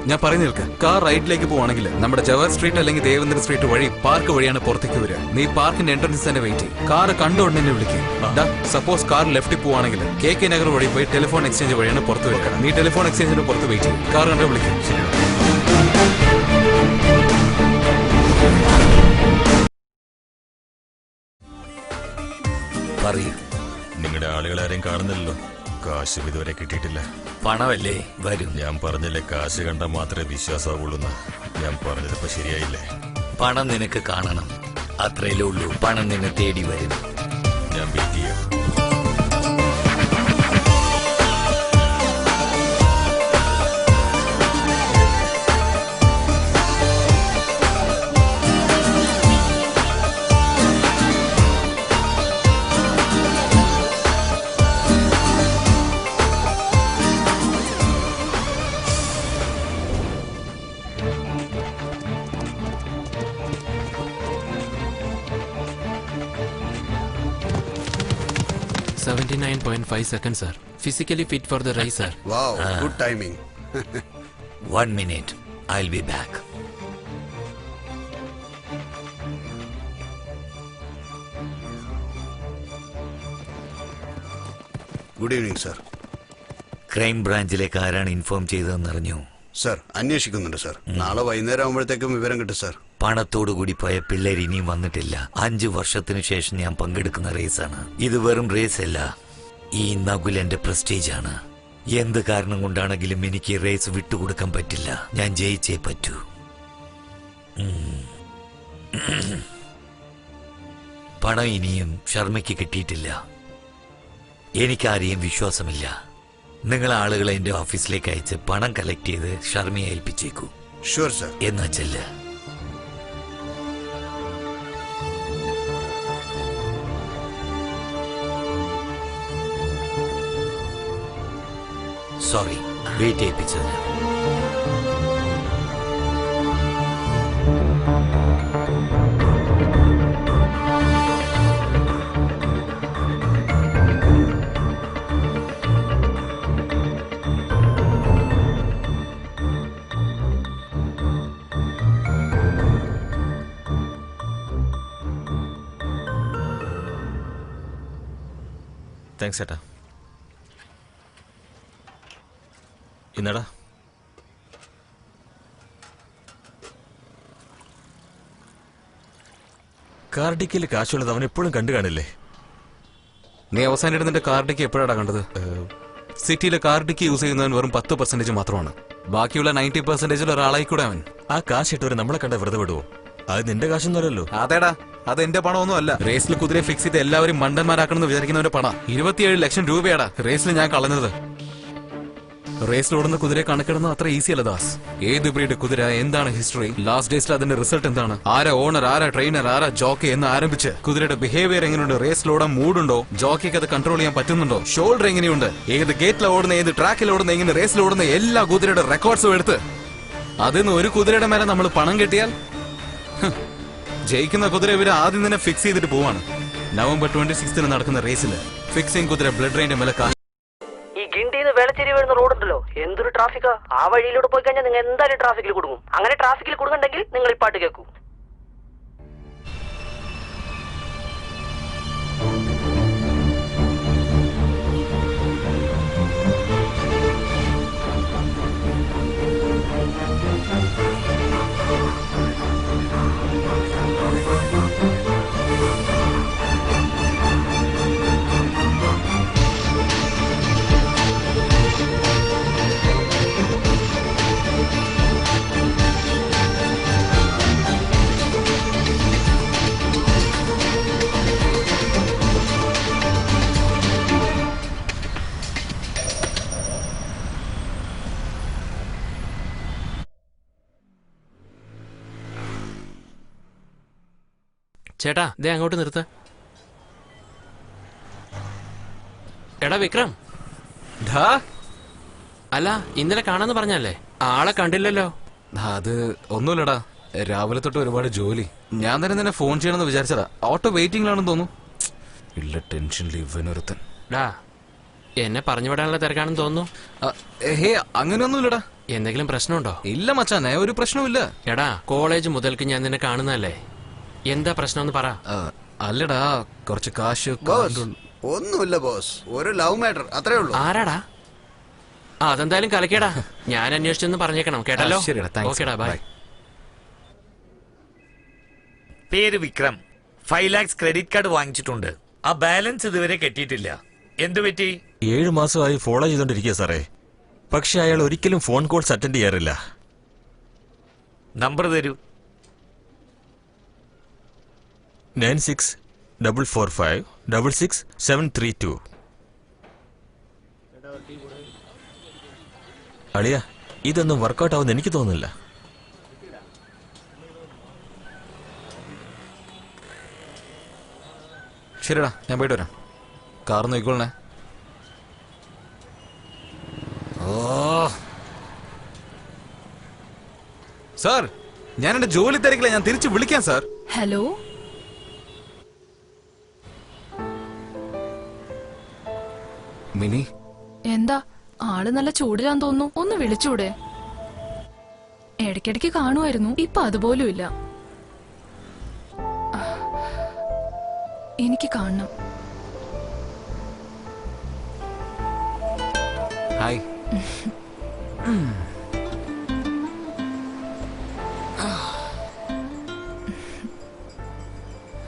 ഞാൻ പറഞ്ഞു നിൽക്ക്. കാർ റൈറ്റിലേക്ക് പോവാണെങ്കിൽ നമ്മുടെ ജവഹർ സ്ട്രീറ്റ് അല്ലെങ്കിൽ ദേവേന്ദ്ര സ്ട്രീറ്റ് വഴി പാർക്ക് വഴിയാണ് പുറത്തേക്ക് വരിക. നീ പാർക്കിന്റെ എൻട്രൻസ് തന്നെ വെയിറ്റ് ചെയ്യും. കാർ കണ്ടുകൊണ്ട് തന്നെ വിളിക്കും. സപ്പോസ് കാർ ലെഫ്റ്റിൽ പോവാണെങ്കിൽ KK നഗർ വഴി പോയി ടെലിഫോൺ എക്സ്ചേഞ്ച് വഴിയാണ് പുറത്ത് വരിക. നീ ടെലിഫോൺ എക്സ്ചേഞ്ചിന് പുറത്ത് വെയിറ്റ് ചെയ്യും. കാർ കണ്ടു വിളിക്കും. പറയൂ. നിങ്ങളുടെ ആളുകളാരെയും കാണുന്നില്ലല്ലോ. കാശും ഇതുവരെ കിട്ടിയിട്ടില്ല. പണമല്ലേ വരും. ഞാൻ പറഞ്ഞില്ലേ കാശ് കണ്ടാൽ മാത്രമേ വിശ്വാസമാവുള്ളൂ. ഞാൻ പറഞ്ഞതിപ്പോ ശരിയായില്ലേ? പണം നിനക്ക് കാണണം, അത്രയല്ലേ ഉള്ളൂ. പണം നിന്നെ തേടി വരും. ഞാൻ വെയിറ്റ് ചെയ്യാം. $79.5 seconds, sir. Physically fit for the race, sir. Wow, good timing. 1 minute. I'll be back. Good evening sir. Crime ബ്രാഞ്ചിലേക്ക് ആരാണ് ഇൻഫോം ചെയ്തതെന്നറിഞ്ഞു? സർ അന്വേഷിക്കുന്നുണ്ട് സർ. നാളെ വൈകുന്നേരം ആകുമ്പോഴത്തേക്കും വിവരം കിട്ടും സർ. പണത്തോടുകൂടി പോയ പിള്ളേർ ഇനിയും വന്നിട്ടില്ല. 5 വർഷത്തിനു ശേഷം ഞാൻ പങ്കെടുക്കുന്ന റേസാണ് ഇത്. വെറും റേസ് അല്ല, ഈ നകുൽ എന്റെ പ്രസ്റ്റീജ് ആണ്. എന്ത് കാരണം കൊണ്ടാണെങ്കിലും എനിക്ക് റേസ് വിട്ടുകൊടുക്കാൻ പറ്റില്ല. ഞാൻ ജയിച്ചേ പറ്റൂ. പണം ഇനിയും ശർമ്മയ്ക്ക് കിട്ടിയിട്ടില്ല. എനിക്കാരെയും വിശ്വാസമില്ല. നിങ്ങൾ ആളുകളെ എന്റെ ഓഫീസിലേക്ക് അയച്ച് പണം കളക്ട് ചെയ്ത് ശർമ്മയെ ഏൽപ്പിച്ചേക്കൂ. Sure sir. എന്നാ ചെല്ല. Sorry, wait ചെയ്യിപ്പിച്ചത്. താങ്ക്സ് ചേട്ടാ. ഇന്നടാ കാർഡിക്കയിൽ കാശുള്ളത് അവൻ എപ്പോഴും കണ്ടു കാണില്ലേ? നീ അവസാനം നിന്റെ കാർഡിക്ക് എപ്പോഴാണ് കണ്ടത്? സിറ്റിയിലെ കാർഡിക്ക് യൂസ് ചെയ്യുന്നവൻ വെറും 10% മാത്രമാണ്. ബാക്കിയുള്ള 90% ഒരാളായിക്കൂടെ അവൻ. ആ കാശ് ഇട്ടവര് നമ്മളെ കണ്ട വെറുതെ വിടുവോ? അത് നിന്റെ കാശൊന്നുമല്ലല്ലോ. അതേടാ, അത് എന്റെ പണമൊന്നും അല്ല. റേസിൽ കുതിരയെ ഫിക്സ് ചെയ്ത് എല്ലാവരും മണ്ടന്മാരാക്കണമെന്ന് വിചാരിക്കുന്നവന്റെ പണം 27 ലക്ഷം രൂപയാടാ റേസിൽ ഞാൻ കളഞ്ഞത്. റേസിലോടുന്ന കുതിരയെ കണക്കിടുന്നത് അത്ര ഈസി അല്ല ദാസ്. ഏത് ബ്രീഡ് കുതിര, എന്താണ് ഹിസ്റ്ററി, ലാസ്റ്റ് ഡേയ്സിൽ അതിന്റെ റിസൾട്ട് എന്താണ്, ആരാ ഓണർ, ആരാ ട്രെയിനർ, ആരാ ജോക്കി എന്ന് ആരംഭിച്ച് കുതിരയുടെ ബിഹേവിയർ എങ്ങനെയുണ്ട്, റേസിലോടാൻ മൂഡുണ്ടോ, ജോക്കിക്ക് അത് കൺട്രോൾ ചെയ്യാൻ പറ്റുന്നുണ്ടോ, ഷോൾഡർ എങ്ങനെയുണ്ട്, ഏത് ഗേറ്റിൽ ഓടുന്ന, ഏത് ട്രാക്കിൽ ഓടുന്ന, എങ്ങനെ റേസിൽ ഓടുന്ന എല്ലാ കുതിരയുടെ റെക്കോർഡ്സും എടുത്ത് അതിന്ന് ഒരു കുതിരയുടെ മേലെ നമ്മൾ പണം കെട്ടിയാൽ ജയിക്കുന്ന കുതിര ഇവര് ആദ്യം തന്നെ ഫിക്സ് ചെയ്തിട്ട് പോവാണ്. നവംബർ 26 നടക്കുന്ന റേസിൽ ഫിക്സിംഗ് കുതിര ബ്ലഡ് റെയിന്റെ മേലെ ഈ ഗിണ്ടിന്ന് വേളച്ചേരി വരുന്ന റോഡുണ്ടല്ലോ, എന്തൊരു ട്രാഫിക്കാ. ആ വഴിയിലൂടെ പോയി കഴിഞ്ഞാൽ നിങ്ങൾ എന്തായാലും ട്രാഫിക്കിൽ കുടുങ്ങും. അങ്ങനെ ട്രാഫിക്കിൽ കുടുങ്ങണ്ടെങ്കിൽ നിങ്ങൾ ഈ പാട്ട് കേൾക്കൂ. ചേട്ടാ ദേ അങ്ങോട്ട് നിർത്ത. എടാ വിക്രം, അല്ല ഇന്നലെ കാണാന്ന് പറഞ്ഞല്ലേ, ആളെ കണ്ടില്ലല്ലോ. അത് ഒന്നുമില്ലടാ, രാവിലെ തൊട്ട് ഒരുപാട് ജോലി. ഞാൻ തന്നെ നിന്നെ ഫോൺ ചെയ്യണമെന്ന് വിചാരിച്ചതാ. ഓട്ടോ വെയിറ്റിംഗിലാണെന്ന് തോന്നുന്നു. ഇല്ല, ടെൻഷനിൽ ഇവനൊരുത്തൻ. ഡാ എന്നെ പറഞ്ഞു വിടാനുള്ള തിരക്കാണെന്ന് തോന്നുന്നു. ഹേ അങ്ങനെയൊന്നുമില്ലടാ. എന്തെങ്കിലും പ്രശ്നമുണ്ടോ? ഇല്ല മച്ചാനെ, ഒരു പ്രശ്നവുമില്ല. എടാ കോളേജ് മുതൽക്ക് ഞാൻ നിന്നെ കാണുന്നതല്ലേ, എന്താ പ്രശ്നം പറ. അല്ലടാ, കുറച്ച് കാശ്. ഒന്നുമില്ല ബോസ്, ഒരു ലവ് മാറ്റർ, അത്രേ ഉള്ളൂ. ആരാടാ? അതെന്തായാലും കലക്കേടാ, ഞാൻ അന്വേഷിച്ചെന്ന് പറഞ്ഞേക്കണം കേട്ടല്ലോ. ഓക്കേടാ, ബൈ. പേര് വിക്രം. 5 lakhs ക്രെഡിറ്റ് കാർഡ് വാങ്ങിച്ചിട്ടുണ്ട്. ആ ബാലൻസ് ഇതുവരെ കെട്ടിയിട്ടില്ല. എന്തു പറ്റി? 7 മാസമായി ഫോളോ ചെയ്തോണ്ടിരിക്കുക സാറേ. പക്ഷെ അയാൾ ഒരിക്കലും ഫോൺ കോൾസ് അറ്റൻഡ് ചെയ്യാറില്ല. നമ്പർ തരൂ. 9644566732. അളിയ, ഇതൊന്നും വർക്കൗട്ട് ആവുമെന്ന് എനിക്ക് തോന്നുന്നില്ല. ശരിടാ, ഞാൻ പോയിട്ട് വരാം. കാർ നോക്കിക്കോളണേ. സാർ, ഞാൻ എന്റെ ജോലി തിരക്കില്ല, ഞാൻ തിരിച്ചു വിളിക്കാം സാർ. ഹലോ, മിനി, എന്താ ആള് നല്ല ചൂടിലാന്ന് തോന്നുന്നു. ഒന്ന് വിളിച്ചൂടെ? ഇടയ്ക്കിടയ്ക്ക് കാണുമായിരുന്നു, ഇപ്പൊ അതുപോലും ഇല്ല. എനിക്ക് കാണണം. ഹായ്.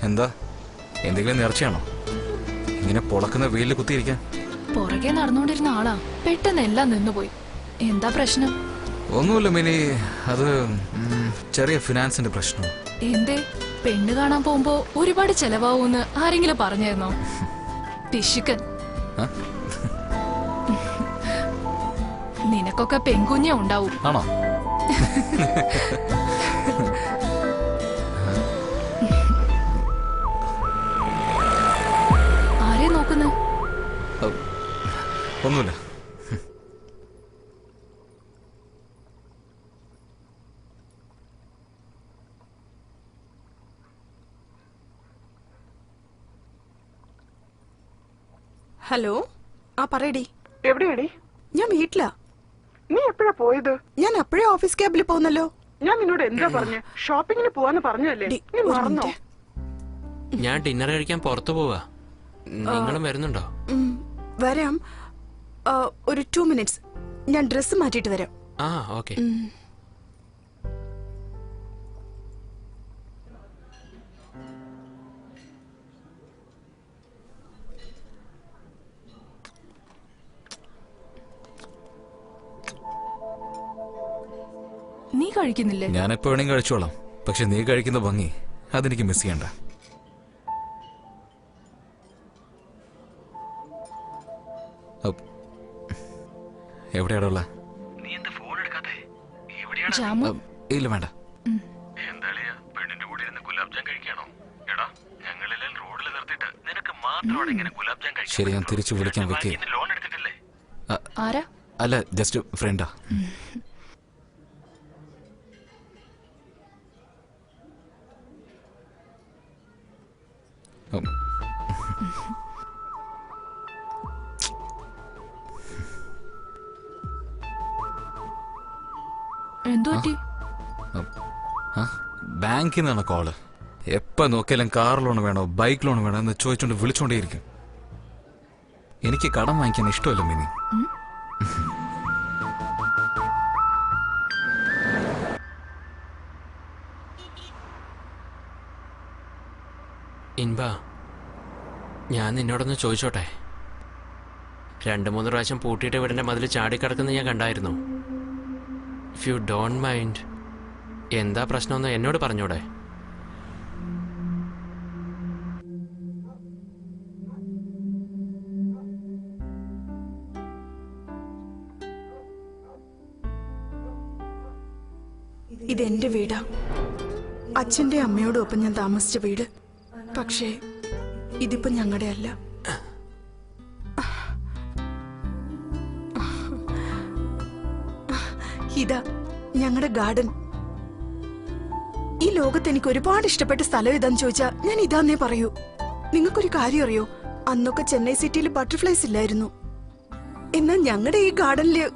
എന്താ, എന്തെങ്കിലും നേർച്ചയാണോ ഇങ്ങനെ പൊളക്കുന്ന വെയിലിൽ കുത്തിയിരിക്കാൻ? പുറകെ നടന്നുകൊണ്ടിരുന്ന ആളാ, പെട്ടെന്ന് എല്ലാം നിന്നുപോയി. എന്താ പ്രശ്നം? ഒന്നുമില്ല മിനി, അത് ചെറിയ ഫിനാൻസിന്റെ പ്രശ്നം. എന്തേ? പെണ്ണ് കാണാൻ പോകുമ്പോ ഒരുപാട് ചെലവാവൂന്ന് ആരെങ്കിലും പറഞ്ഞായിരുന്നോ? പിശുക്കൻ. നിനക്കൊക്കെ പെൺകുഞ്ഞേ ഉണ്ടാവും. ആണോ? ആരെ നോക്കുന്നു? ഒന്നുമില്ല. ഹലോ, ആ പറയടി. എവിടെയാടി? ഞാൻ വീട്ടിലാ. നീ എപ്പോഴാ പോയത്? ഞാൻ അപ്പോഴേ ഓഫീസ് ക്യാബിൽ പോകുന്നല്ലോ. ഞാൻ നിന്നോട് എന്താ പറഞ്ഞ? ഷോപ്പിങ്ങിന് പോവാന്ന് പറഞ്ഞല്ലേ? നീ മറന്നോ? ഞാൻ ഡിന്നർ കഴിക്കാൻ പുറത്തു പോവാ. നിങ്ങളും വരുന്നുണ്ടോ? വരാം. ഒരു 2 minutes. ഞാൻ ഡ്രസ് മാറ്റിയിട്ട് വരാം. ആ ഓക്കെ. നീ കഴിക്കുന്നില്ലേ? ഞാൻ എപ്പോ വേണമെങ്കിൽ കഴിച്ചോളാം, പക്ഷെ നീ കഴിക്കുന്ന ഭംഗി അതെനിക്ക് മിസ് ചെയ്യണ്ട. എവിടെയാടുള്ള? ഇല്ല, വേണ്ട. ശരി, ഞാൻ തിരിച്ചു വിളിക്കാൻ വെക്കേ. ആരാ? അല്ല, ജസ്റ്റ് ഫ്രണ്ടാ. എന്തു പറ്റി? ബാങ്കിൽ നിന്നാണ് കോള്. എപ്പോ നോക്കിയാലും കാർ ലോൺ വേണോ ബൈക്ക് ലോൺ വേണോ എന്ന് ചോദിച്ചോണ്ട് വിളിച്ചോണ്ടേയിരിക്കും. എനിക്ക് കടം വാങ്ങിക്കാൻ ഇഷ്ടമല്ല മിനി. ഇൻബ, ഞാൻ നിന്നോടൊന്ന് ചോദിച്ചോട്ടെ? 2-3 പ്രാവശ്യം പൂട്ടിയിട്ട് വീടിന്റെ മതിൽ ചാടിക്കിടക്കുന്നത് ഞാൻ കണ്ടായിരുന്നു. ഇഫ് യു ഡോണ്ട് മൈൻഡ്, എന്താ പ്രശ്നമെന്ന് എന്നോട് പറഞ്ഞൂടെ? ഇതെന്റെ വീടാ. അച്ഛന്റെ അമ്മയോടും ഒപ്പം ഞാൻ താമസിച്ച വീട്. പക്ഷേ ഇതിപ്പോ ഞങ്ങളുടെ അല്ല. ഇതാ ഞങ്ങളുടെ ഗാർഡൻ. ഈ ലോകത്ത് എനിക്ക് ഒരുപാട് ഇഷ്ടപ്പെട്ട സ്ഥലം ഇതാന്ന് ചോദിച്ചാ ഞാൻ ഇതാന്നേ പറയൂ. നിങ്ങൾക്കൊരു കാര്യം അറിയോ? അന്നൊക്കെ ചെന്നൈ സിറ്റിയിൽ ബട്ടർഫ്ലൈസ് ഇല്ലായിരുന്നു. എന്നാൽ ഞങ്ങളുടെ ഈ ഗാർഡനില്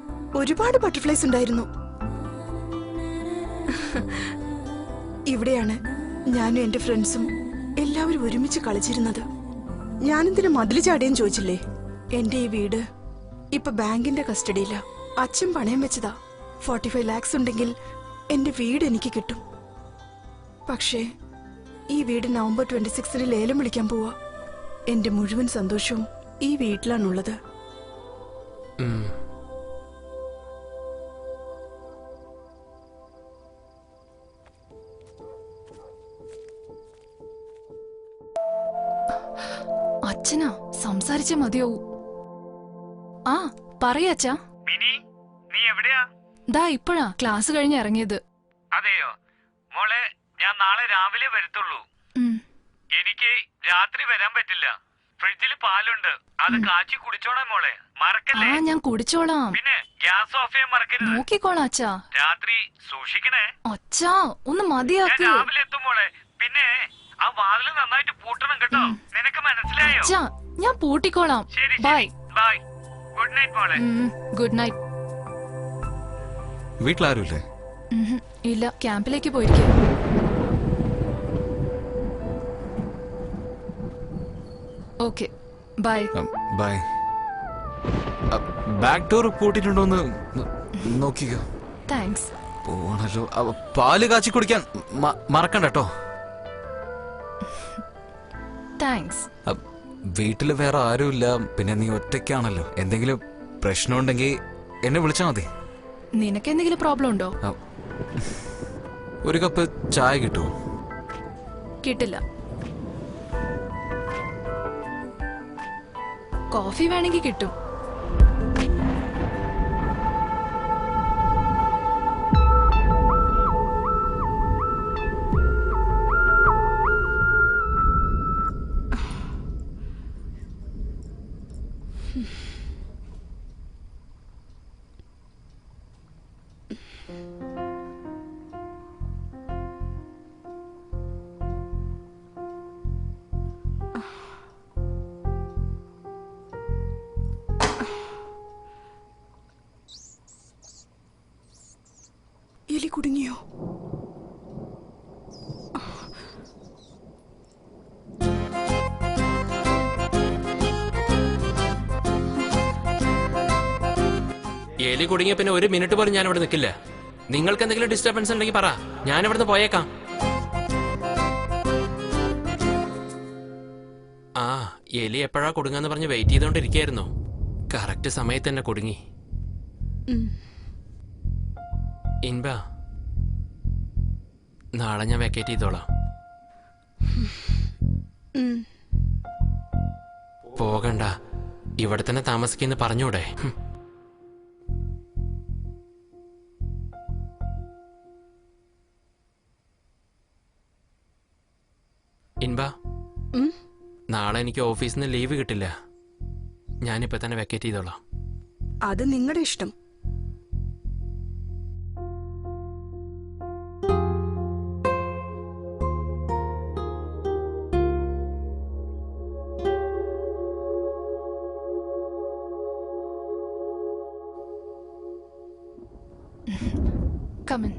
ഒരുപാട് ബട്ടർഫ്ലൈസ് ഉണ്ടായിരുന്നു. ഇവിടെയാണ് ഞാനും എന്റെ ഫ്രണ്ട്സും എല്ലാവരും ഒരുമിച്ച് കളിച്ചിരുന്നത്. ഞാനെന്തിനു മതില് ചാടിയെന്ന് ചോദിച്ചില്ലേ? എന്റെ ഈ വീട് ഇപ്പൊ ബാങ്കിന്റെ കസ്റ്റഡിയില. അച്ഛൻ പണയം വെച്ചതാ. 45 lakhs ഉണ്ടെങ്കിൽ എന്റെ വീട് എനിക്ക് കിട്ടും. പക്ഷേ ഈ വീട് November 26 ലേലം വിളിക്കാൻ പോവാ. എന്റെ മുഴുവൻ സന്തോഷവും ഈ വീട്ടിലാണുള്ളത്. അച്ഛനാ സംസാരിച്ചേ മതിയാവൂ. ആ പറയാച്ചാ. നീ എവിടെയാ? ദാ ഇപ്പഴാ ക്ലാസ് കഴിഞ്ഞ് ഇറങ്ങിയത്. അതെയോ മോളെ, ഞാൻ നാളെ രാവിലെ വരത്തുള്ളൂ. എനിക്ക് രാത്രി വരാൻ പറ്റില്ല. ഫ്രിഡ്ജിൽ പാലുണ്ട്, അത് കാച്ചി കുടിച്ചോളാം മോളെ. മറക്കല്ലേ? ആ ഞാൻ കുടിച്ചോളാം. പിന്നെ ഗ്യാസ് ഓഫ് ചെയ്യാൻ മറക്കരുത്. നോക്കിക്കോളാം അച്ഛാ. രാത്രി സൂക്ഷിക്കണേ. അച്ഛാ ഒന്ന് മതിയാക്ക്. ഞാൻ രാവിലെ എത്തും മോളെ. പിന്നെ ആ വാതില് നന്നായിട്ട് പൂട്ടണം കേട്ടോ. നിനക്ക് മനസ്സിലായോ? അച്ഛാ ഞാൻ പൂട്ടിക്കോളാം. Bye bye. ഗുഡ് നൈറ്റ് മോളെ. Good night. വീട്ടിലാരുമില്ലേ? ഇല്ല, ക്യാമ്പിലേക്ക് പോയിരിക്കും. Okay bye. Bye. Back door പൂട്ടിട്ടുണ്ടോന്ന് നോക്കിക്കോ. താങ്ക്സ്. പോണല്ലോ. പാല് കാച്ചി കുടിക്കാൻ മറക്കണ്ട കേട്ടോ. താങ്ക്സ്. വീട്ടില് വേറെ ആരുമില്ല, പിന്നെ നീ ഒറ്റയ്ക്കാണല്ലോ. എന്തെങ്കിലും പ്രശ്നമുണ്ടെങ്കിൽ എന്നെ വിളിച്ചാ മതി. നിനക്ക് എന്തെങ്കിലും പ്രോബ്ലം ഉണ്ടോ? ഒരു കപ്പ് ചായ കിട്ടുമോ? കിട്ടില്ല. കോഫി വേണമെങ്കിൽ കിട്ടും. എലി കുടുങ്ങിയോ? എലി കുടുങ്ങിയ പിന്നെ 1 മിനിറ്റ് പോലും ഞാൻ ഇവിടെ നിൽക്കില്ല. നിങ്ങൾക്ക് എന്തെങ്കിലും ഡിസ്റ്റർബൻസ് ഉണ്ടെങ്കിൽ പറ, ഞാൻ ഇവിടുന്ന് പോയേക്കാം. ആ എലി എപ്പോഴാ കുടുങ്ങാന്ന് പറഞ്ഞ് വെയിറ്റ് ചെയ്തോണ്ടിരിക്കായിരുന്നു. കറക്റ്റ് സമയത്ത് തന്നെ കുടുങ്ങി. ഇൻബ, നാളെ ഞാൻ വെക്കേറ്റ് ചെയ്തോളാം. പോകണ്ട, ഇവിടെ തന്നെ താമസിക്കുന്ന പറഞ്ഞൂടെ? ഇൻബ, നാളെ എനിക്ക് ഓഫീസിൽ നിന്ന് ലീവ് കിട്ടില്ല. ഞാനിപ്പോ തന്നെ വെക്കേറ്റ് ചെയ്തോളാം. അത് നിങ്ങളുടെ ഇഷ്ടം. കമൻ.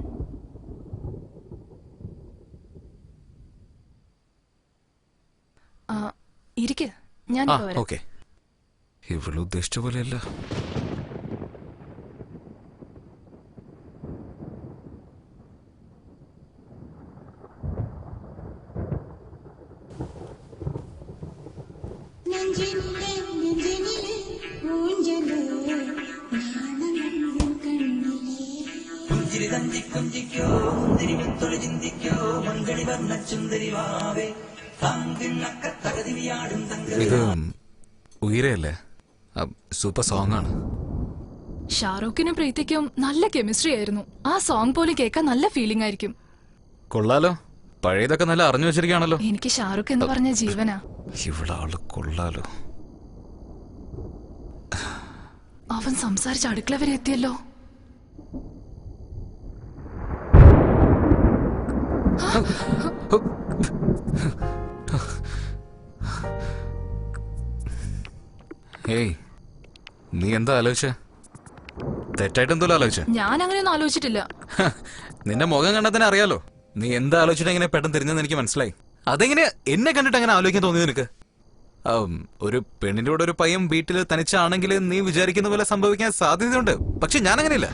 ഇരിക്ക്, ഞാൻ ഓക്കെ. ഇവള് ഉദ്ദേശിച്ച പോലെയല്ല. ഇത് ഉയരല്ലേ? സൂപ്പർ സോങ് ആണ്. ഷാറൂഖിനും പ്രീതിക്കും നല്ല കെമിസ്ട്രി ആയിരുന്നു. ആ സോങ് പോലും കേൾക്കാൻ നല്ല ഫീലിംഗ് ആയിരിക്കും. കൊള്ളാലോ, പഴയതൊക്കെ നല്ല അറിഞ്ഞു വെച്ചിരിക്കുകയാണല്ലോ. എനിക്ക് ഷാറൂഖ് എന്ന് പറഞ്ഞ ജീവനാ. ഇവിടെ ആള് കൊള്ളാലോ. അവൻ സംസാരിച്ച് അടുക്കള വരെ എത്തിയല്ലോ. ഏയ്, നീ എന്താ ആലോചിച്ച? തെറ്റായിട്ട് എന്തോ ആലോചിച്ച? ഞാൻ അങ്ങനെയൊന്നും ആലോചിച്ചിട്ടില്ല. നിന്റെ മുഖം കണ്ടാൽ തന്നെ അറിയാലോ നീ എന്താ ആലോചിച്ചിട്ട് എങ്ങനെ പെട്ടെന്ന് തിരിഞ്ഞെന്ന് എനിക്ക് മനസ്സിലായി. അതെങ്ങനെ എന്നെ കണ്ടിട്ട് അങ്ങനെ ആലോചിക്കാൻ തോന്നിയത് നിനക്ക്? ഒരു പെണ്ണിന്റെ കൂടെ ഒരു പയ്യൻ വീട്ടിൽ തനിച്ചാണെങ്കിൽ നീ വിചാരിക്കുന്ന പോലെ സംഭവിക്കാൻ സാധ്യതയുണ്ട്. പക്ഷെ ഞാൻ അങ്ങനെയല്ല.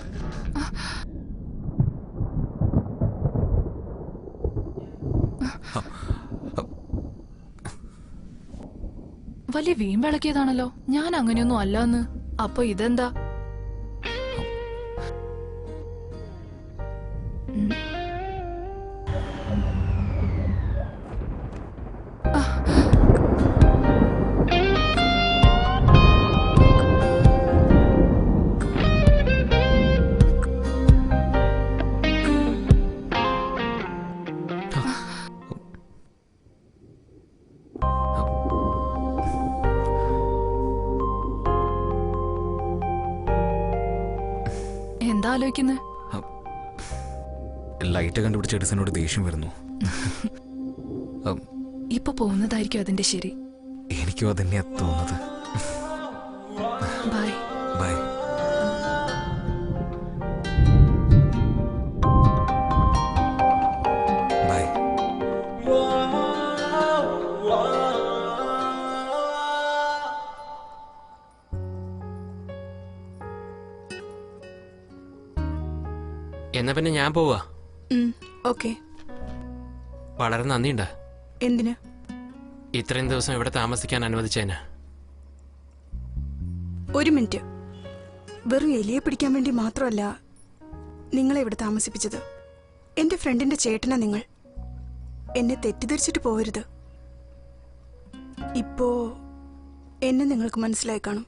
വലിയ വീമ്പിളക്കിയതാണല്ലോ. ഞാൻ അങ്ങനെയൊന്നും അല്ലെന്ന്. അപ്പൊ ഇതെന്താ? എന്താ ആലോചിക്കുന്നത്? ലൈറ്റ് കണ്ടുപിടിച്ച എഡിസനോട് ദേഷ്യം വരുന്നു. ഇപ്പൊ പോകുന്നതായിരിക്കും അതിന്റെ ശരി. എനിക്കും അതന്നെയാ തോന്നുന്നത്. Bye bye. ബൈ. എന്നാ പിന്നെ ഞാൻ പോവാ. ഓക്കെ. വളരെ നന്ദിയുണ്ട്. എന്തിന്? ഇത്രയും ദിവസം ഇവിടെ താമസിക്കാൻ അനുവദിച്ചേന്. ഒരു മിനിറ്റ്. വെറും എലിയെ പിടിക്കാൻ വേണ്ടി മാത്രമല്ല നിങ്ങളെ ഇവിടെ താമസിപ്പിച്ചത്. എന്റെ ഫ്രണ്ടിന്റെ ചേട്ടനാ നിങ്ങൾ. എന്നെ തെറ്റിദ്ധരിച്ചിട്ട് പോകരുത്. ഇപ്പോ എന്നെ നിങ്ങൾക്ക് മനസ്സിലായി കാണും.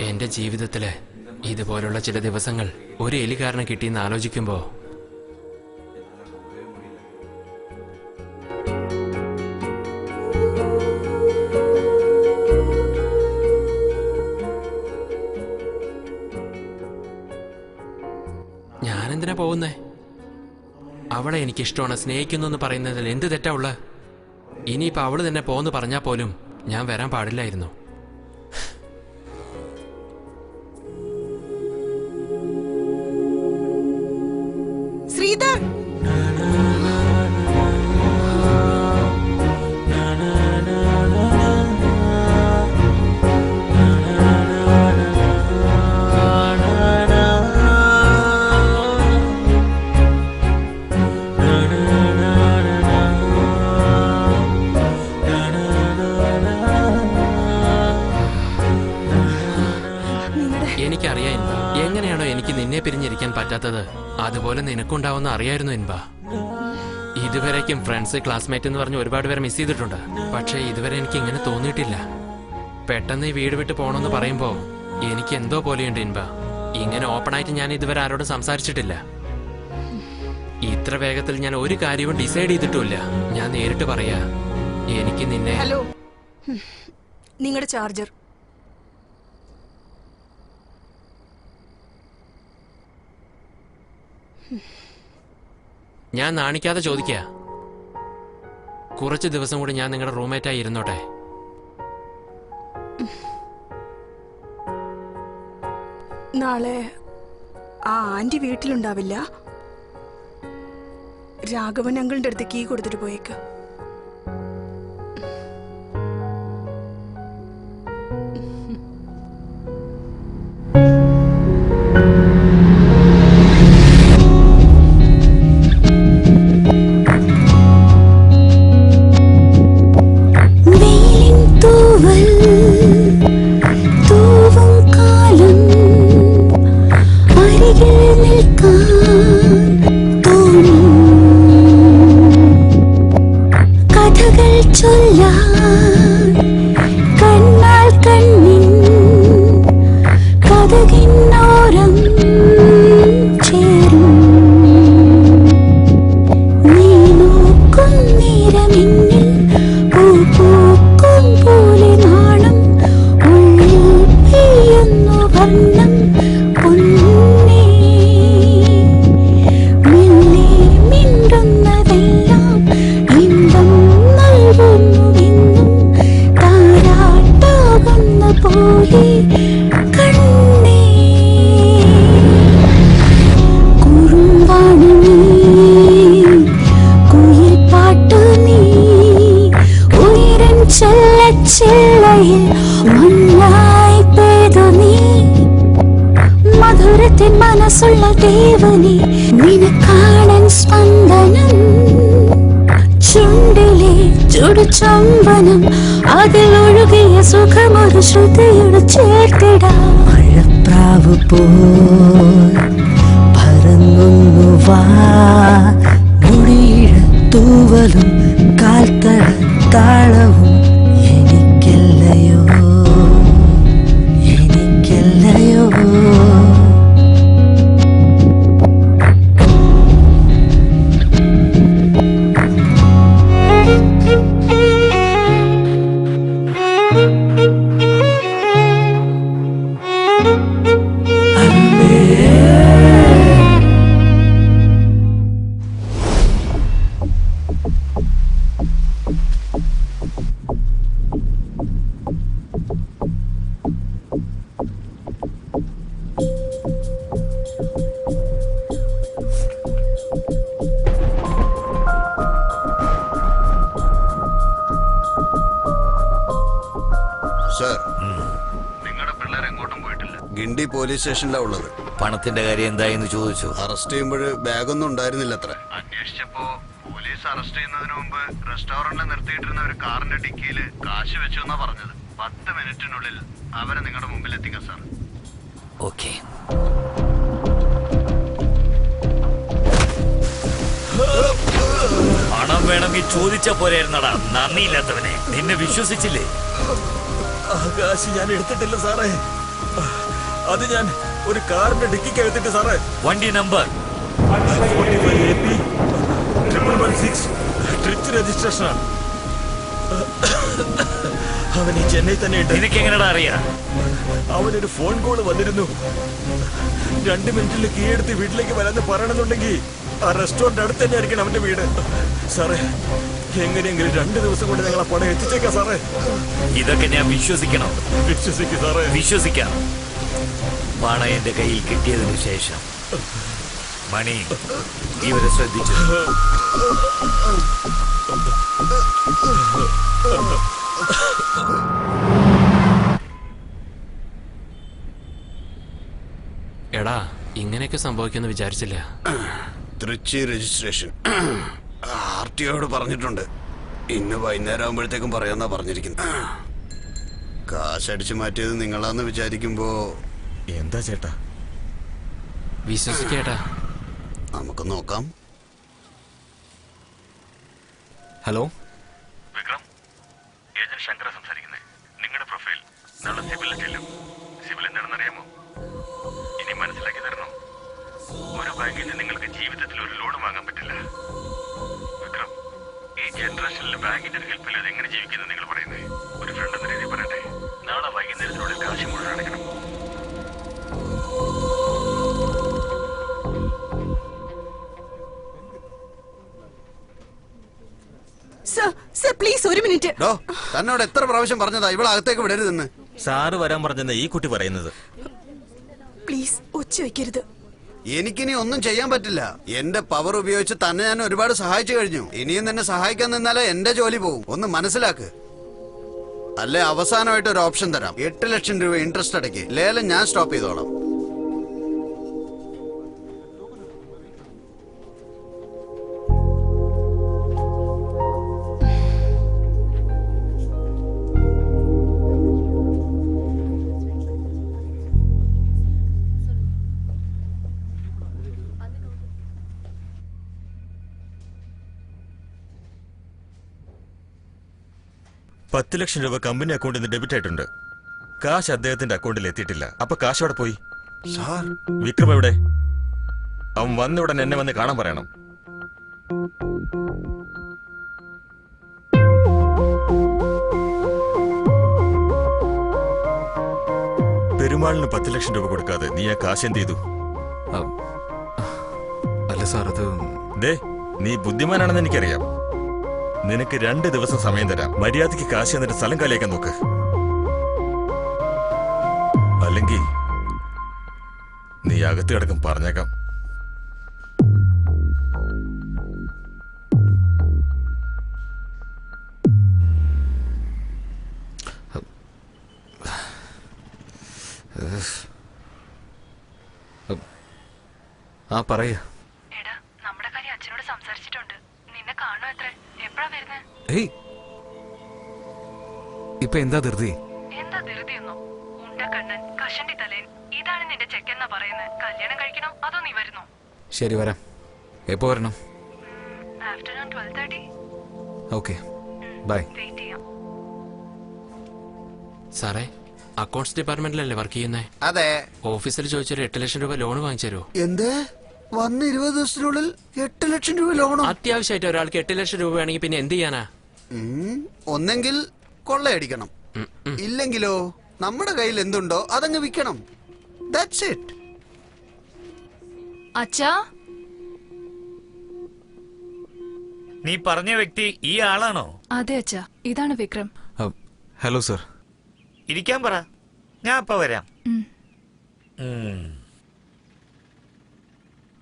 എന്റെ ജീവിതത്തില് ഇതുപോലുള്ള ചില ദിവസങ്ങൾ ഒരു എലി കാരണം കിട്ടിയെന്ന് ആലോചിക്കുമ്പോ ഞാനെന്തിനാ പോകുന്നേ? അവളെ എനിക്കിഷ്ടമാണ്, സ്നേഹിക്കുന്നു എന്ന് പറയുന്നതിൽ എന്ത് തെറ്റാ ഉള്ള? ഇനിയിപ്പോ അവള് തന്നെ പോന്ന് പറഞ്ഞാൽ പോലും ഞാൻ വരാൻ പാടില്ലായിരുന്നു. ശ്രീധർ, എനിക്കറിയാം ഇൻബ, എങ്ങനെയാണോ എനിക്ക് നിന്നെ പിരിഞ്ഞിരിക്കാൻ പറ്റാത്തത് അതുപോലെ നിനക്കുണ്ടാവുന്ന അറിയായിരുന്നു ഇൻബ. ഇതുവരേക്കും ഫ്രണ്ട്സ്, ക്ലാസ്മേറ്റ് എന്ന് പറഞ്ഞ് ഒരുപാട് പേരെ മിസ് ചെയ്തിട്ടുണ്ട്. പക്ഷേ ഇതുവരെ എനിക്ക് ഇങ്ങനെ തോന്നിയിട്ടില്ല. പെട്ടെന്ന് ഈ വീട് വിട്ട് പോകണമെന്ന് പറയുമ്പോ എനിക്ക് എന്തോ പോലെയുണ്ട് ഇൻബ. ഇങ്ങനെ ഓപ്പണായിട്ട് ഞാൻ ഇതുവരെ ആരോടും സംസാരിച്ചിട്ടില്ല. ഇത്ര വേഗത്തിൽ ഞാൻ ഒരു കാര്യവും ഡിസൈഡ് ചെയ്തിട്ടുമില്ല. ഞാൻ നേരിട്ട് പറയാ, എനിക്ക് നിന്നെ. ഹലോ, നിങ്ങളുടെ ചാർജർ. ഞാൻ നാണിക്കാതെ ചോദിക്കാ, കുറച്ച് ദിവസം കൂടി ഞാൻ നിങ്ങളുടെ റൂംമേറ്റായി ഇരുന്നോട്ടെ? നാളെ ആ ആന്റി വീട്ടിലുണ്ടാവില്ല. രാഘവൻ അങ്കിളിന്റെ അടുത്ത് കീ കൊടുത്തിട്ട് പോയേക്ക്. മനസ്സുള്ള ദേവനെ നിനക്കാണൻ സ്പന്ദനം, ചുണ്ടിലെ ചുടുചമ്പനം, അതിലൊഴുകിയ സുഖമൊരു ശ്രുതിയോട് ചേർത്തിടാം. മഴപ്രാവ് പോൽ പറന്നു വാ, മുടിയിഴ തൂവലും കാൽത്തട താളവും എനിക്കല്ലയോ എനിക്കല്ലയോ. ഗിണ്ടി പോലീസ് സ്റ്റേഷനിലാ ഉള്ളത്. പണത്തിന്റെ കാര്യം എന്തായെന്ന് ചോദിച്ചു. അറസ്റ്റ് ചെയ്യുമ്പോൾ ബാഗൊന്നും ഉണ്ടായിരുന്നില്ല അത്ര. അന്വേഷിച്ചപ്പോ പോലീസ് അറസ്റ്റ് ചെയ്യുന്നതിന് മുമ്പ് റെസ്റ്റോറന്റിൽ നിർത്തിയിട്ടിരുന്ന ഒരു കാറിന്റെ ഡിക്കിയിൽ കാശ് വെച്ചു എന്നാ പറഞ്ഞത്. 10 മിനിറ്റിനുള്ളിൽ അവരെ നിങ്ങളുടെ മുമ്പിൽ എത്തിക്കാം സാർ. ഓക്കെ. പണം വേണമെങ്കിൽ ചോദിച്ച പോലെയായിരുന്നടാ, നന്ദിയില്ലാത്തവനെ. നിന്നെ വിശ്വസിച്ചില്ലേ? കാശ് ഞാൻ എടുത്തിട്ടില്ല സാറേ. അത് ഞാൻ ഒരു കാറിന്റെ ഡിക്കിക്ക് എടുത്തിട്ട് സാറേ. വണ്ടി നമ്പർ 45AP116 ട്രിച്ച് രജിസ്ട്രേഷനാണ്. അവൻ ഈ ചെന്നൈ തന്നെ ഉണ്ട്. നിനക്ക് എങ്ങനെയാ അറിയാം? അവനൊരു ഫോൺ കോള് വന്നിരുന്നു. 2 മിനിറ്റിൽ കീ എടുത്ത് വീട്ടിലേക്ക് വരാന്ന് പറയണമെന്നുണ്ടെങ്കിൽ ആ റെസ്റ്റോറന്റ് അടുത്ത് തന്നെ ആയിരിക്കണം അവന്റെ വീട്. സാറേ, എങ്ങനെയെങ്കിലും 2 ദിവസം കൊണ്ട് ഞങ്ങൾ ആ പണം എത്തിച്ചേക്കാം സാറേ. ഇതൊക്കെ ഞാൻ വിശ്വസിക്കണം? വിശ്വസിക്കും സാറേ. വിശ്വസിക്കാം. പണം എന്റെ കയ്യിൽ കിട്ടിയതിനു ശേഷം മണി ഇവരെ ശ്രദ്ധിച്ചു. എടാ, ഇങ്ങനെയൊക്കെ സംഭവിക്കുമെന്ന് വിചാരിച്ചില്ല. തൃച്ചി രജിസ്ട്രേഷൻ RTOയോട് പറഞ്ഞിട്ടുണ്ട്. ഇന്ന് വൈകുന്നേരം ആകുമ്പോഴത്തേക്കും പറയാന്നാ പറഞ്ഞിരിക്കുന്നത്. കാശടിച്ചു മാറ്റിയത് നിങ്ങളാന്ന് വിചാരിക്കുമ്പോ എന്താ ചേട്ടാ? വിശ്വസിക്കേട്ടാ. നമുക്ക് നോക്കാം. ഹലോ വിക്രം, ഏജന്റ് ശങ്കര സംസാരിക്കുന്നത്. നിങ്ങളുടെ പ്രൊഫൈൽ നാളെ സിബിലിൽ ചെല്ലും. സിബിലിൽ നടന്ന ഒരു ഹെൽപ്പില്ലാതെ എങ്ങനെ ജീവിക്കുന്നത് നിങ്ങൾ പറയുന്നത്? ഒരു ഫ്രണ്ട് എന്ന രീതിയിൽ പറയട്ടെ, നാളെ വൈകുന്നേരത്തിനുള്ളിൽ കാശ് മുഴുവൻ അടയ്ക്കണം. സർ പ്ലീസ് ഒരു മിനിറ്റ്. തന്നോട് എത്ര പ്രാവശ്യം പറഞ്ഞതാ ഇവിടെ അകത്തേക്ക് വിടരുതെന്ന്? സാറ് വരാൻ പറഞ്ഞെന്ന് ഈ കുട്ടി പറയുന്നത്. പ്ലീസ് ഒച്ച വയ്ക്കരുത്. എനിക്കിനി ഒന്നും ചെയ്യാൻ പറ്റില്ല. എന്റെ പവർ ഉപയോഗിച്ച് തന്നെ ഞാൻ ഒരുപാട് സഹായിച്ചു കഴിഞ്ഞു. ഇനിയും തന്നെ സഹായിക്കാൻ നിന്നാലേ എന്റെ ജോലി പോകും. ഒന്ന് മനസ്സിലാക്ക്. അല്ലെ അവസാനമായിട്ട് ഒരു ഓപ്ഷൻ തരാം. 8 ലക്ഷം രൂപ ഇൻട്രസ്റ്റ് അടയ്ക്ക്. ലേലം ഞാൻ സ്റ്റോപ്പ് ചെയ്തോളാം. $10 ലക്ഷം രൂപ കമ്പനി അക്കൗണ്ടിൽ നിന്ന് ഡെബിറ്റ് ആയിട്ടുണ്ട്. കാശ് അദ്ദേഹത്തിന്റെ അക്കൗണ്ടിൽ എത്തിയിട്ടില്ല. അപ്പൊ കാശ് അവിടെ പോയി. വിക്രം എവിടെ? അവൻ വന്ന ഉടൻ എന്നെ വന്ന് കാണാൻ പറയണം. പെരുമാളിന് 10 ലക്ഷം രൂപ കൊടുക്കാതെ നീ ആ കാശ് എന്ത് ചെയ്തു? അല്ല സാർ, അത് ദേ, നീ ബുദ്ധിമാനാണെന്ന് എനിക്കറിയാം. നിനക്ക് 2 ദിവസം സമയം തരാം. മര്യാദയ്ക്ക് കാശ് എന്നിട്ട് സ്ഥലം കാലിയാക്കാൻ നോക്ക്. അല്ലെങ്കിൽ നീ അകത്ത് കിടക്കും, പറഞ്ഞേക്കാം. ആ പറയാ. എടാ, നമ്മുടെ കാര്യം അച്ഛനോട് സംസാരിച്ചിട്ടുണ്ട്. നിന്നെ കാണുമോ? എത്ര എപ്പോഴാ വരുന്നത്? ഏയ്, ഇപ്പൊ എന്താ ധൃതി? എന്താ ധൃതിയൊന്നോ? ഉണ്ടക്കണ്ണൻ, കഷണ്ടി തലേൻ, ഇതാണ് നിന്റെ ചെക്കെന്നാ പറയുന്നത്. കല്യാണം കഴിക്കണോ അതോ നീ വരുന്നോ? ശരി, വരാം. എപ്പോ വരണം? ആഫ്റ്റർനൂൺ 12:30. Okay, by. വെയിറ്റ് ചെയ്യാം. സാറേ, അക്കൗണ്ട്സ് ഡിപ്പാർട്ട്മെന്റിലല്ലേ വർക്ക് ചെയ്യുന്നേ? അതെ. ഓഫീസിൽ ചോദിച്ചൊരു 8 ലക്ഷം രൂപ ലോൺ വാങ്ങിച്ചു തരുമോ? എന്ത്? വന്ന് 20 ദിവസത്തിനുള്ളിൽ 8 ലക്ഷം രൂപ ലോണോ? അത്യാവശ്യമായിട്ട് ഒരാൾക്ക് 8 ലക്ഷം രൂപ വേണമെങ്കിൽ പിന്നെ എന്ത് ചെയ്യാനാ? ഒന്നെങ്കിൽ കൊള്ളയടിക്കണം, ഇല്ലെങ്കിലോ നമ്മുടെ കയ്യിൽ എന്തുണ്ടോ അതങ്ങ് വിൽക്കണം. That's it. അച്ഛാ, നീ പറഞ്ഞ വ്യക്തി ഈ ആളാണോ? അതെ അച്ഛാ, ഇതാണ് വിക്രം. Hello sir. ഇരിക്കാൻ പറ, ഞാൻ അപ്പ വരാം.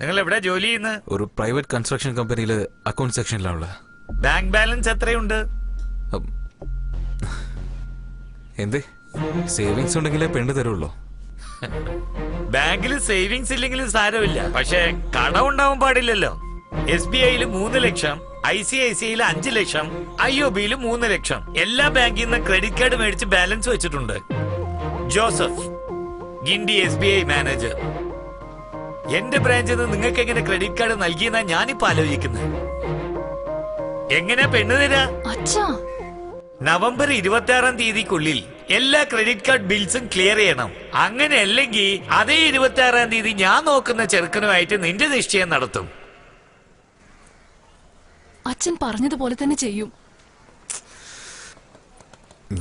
നിങ്ങൾ എവിടെ ജോലി ചെയ്യുന്നത്? ഒരു പ്രൈവറ്റ് കൺസ്ട്രക്ഷൻ കമ്പനിയില് അക്കൗണ്ട് സെക്ഷനിലാണുള്ള. ബാങ്ക് ബാലൻസ് എത്രയുണ്ട്? എന്തേ, സേവിങ്സ് ഉണ്ടെങ്കിലേ പെണ്ണ് തരുള്ളൂ. ബാങ്കിൽ സേവിങ്സ് ഇല്ലെങ്കിലും സാരമില്ല, പക്ഷെ കടം ഉണ്ടാവാൻ പാടില്ലല്ലോ. SBIയിൽ 3 ലക്ഷം, ICICIയിൽ 5 ലക്ഷം, IOBയിൽ 3 ലക്ഷം. എല്ലാ ബാങ്കിൽ നിന്ന് ക്രെഡിറ്റ് കാർഡ് മേടിച്ച് ബാലൻസ് വെച്ചിട്ടുണ്ട്. Joseph, Guindy SBI manager. എന്റെ ബ്രാഞ്ചിൽ നിന്ന് നിങ്ങൾക്ക് എങ്ങനെ ക്രെഡിറ്റ് കാർഡ് നൽകിയെന്നാ ഞാനിപ്പോ ആലോചിക്കുന്നത്. എങ്ങനെ പെണ്ണ് തരാ? നവംബർ 26-ാം തീയതിക്കുള്ളിൽ എല്ലാ ക്രെഡിറ്റ് കാർഡ് ബിൽസും ക്ലിയർ ചെയ്യണം. അങ്ങനെ അല്ലെങ്കിൽ അതേ 26-ാം തീയതി ഞാൻ നോക്കുന്ന ചെറുക്കനുമായിട്ട് നിന്റെ നിശ്ചയം നടത്തും. അച്ഛൻ പറഞ്ഞതുപോലെ തന്നെ ചെയ്യും.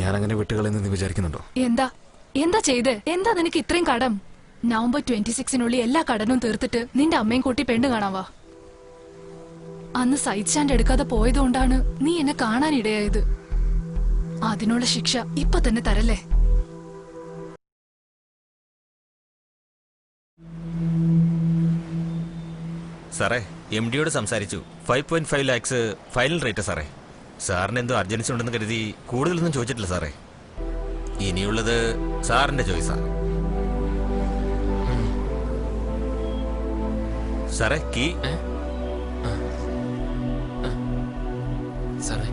ഞാൻ അങ്ങനെ വിട്ടുകളെന്ന് നീ വിചാരിക്കുന്നുണ്ടോ? എന്താ എന്താ ചെയ്ത്? എന്താ നിനക്ക് ഇത്രയും കടം? നവംബർ 26-നുള്ളിൽ എല്ലാ കടനും തീർത്തിട്ട് നിന്റെ അമ്മയും കൂട്ടി പെണ്ണ് കാണാവാ. അന്ന് സൈഡ് സ്റ്റാൻഡ് എടുക്കാതെ പോയതുകൊണ്ടാണ് നീ എന്നെ കാണാനിടയായത്. അതിനുള്ള ശിക്ഷ ഇപ്പൊ തന്നെ തരല്ലേ? സാറേ, MD-യോട് സംസാരിച്ചു. 5.5 ലാക്സ് ഫൈനൽ റേറ്റ് സാറേ. സാറിന് എന്തോ അർജൻസി ഉണ്ടെന്ന് കരുതി കൂടുതലൊന്നും ചോദിച്ചിട്ടില്ല സാറേ. ഇനിയുള്ളത് സാറിന്റെ ചോയ്സാ. സാറേ, കീ. സാറേ,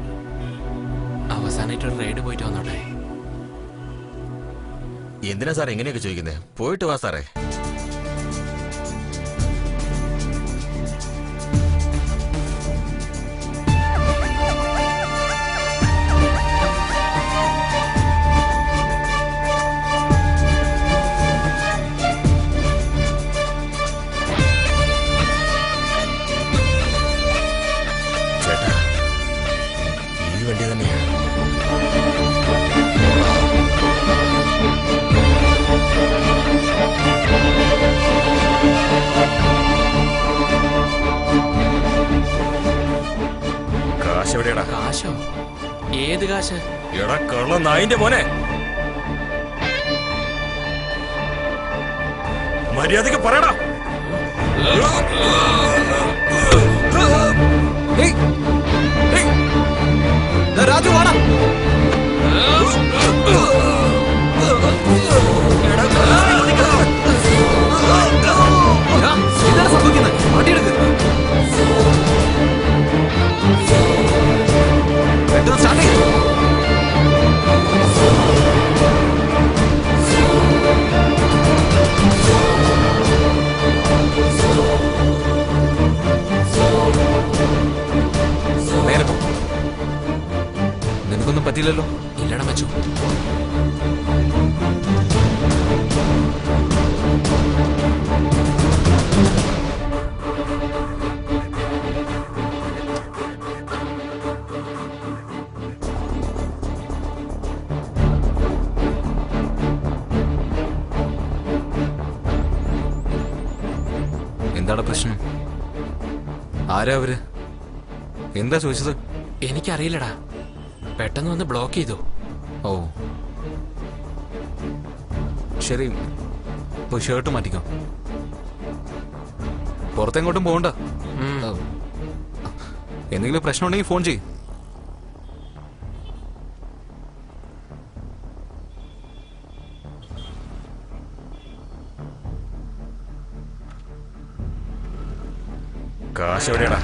അവസാനമായിട്ടൊരു റൈഡ് പോയിട്ട് വന്നോട്ടെ. എന്തിനാ സാർ എങ്ങനെയൊക്കെ ചോദിക്കുന്നത്? പോയിട്ട് വാ സാറേ. ചേട്ടാ, ഈ വണ്ടി തന്നെ എവിടെയാടാ? കാശോ? ഏത് കാശ്? എടാ കള്ള നായിന്റെ മോനെ, മര്യാദക്ക് പറയടാ. രാജു വാടാ. എന്താണ് സംഭവിക്കുന്നത്? വണ്ടിയെടുക്ക്. പെട്ടെന്ന് സ്റ്റാർട്ട് ചെയ്തു. നേരെ പോ. നിനക്കൊന്നും പറ്റില്ലല്ലോ? ഇല്ലട മച്ചു. എന്താണ് പ്രശ്നം? ആരാ അവര്? എന്താ ചോദിച്ചത്? എനിക്കറിയില്ലടാ, പെട്ടെന്ന് വന്ന് ബ്ലോക്ക് ചെയ്തു. ഓ ശരി, പോയി ഷർട്ട് മാറ്റിക്കോ. പുറത്തെങ്ങോട്ടും പോകണ്ട. എന്തെങ്കിലും പ്രശ്നം ഉണ്ടെങ്കിൽ ഫോൺ ചെയ്യും. കാശ് എവിടെയാടാ?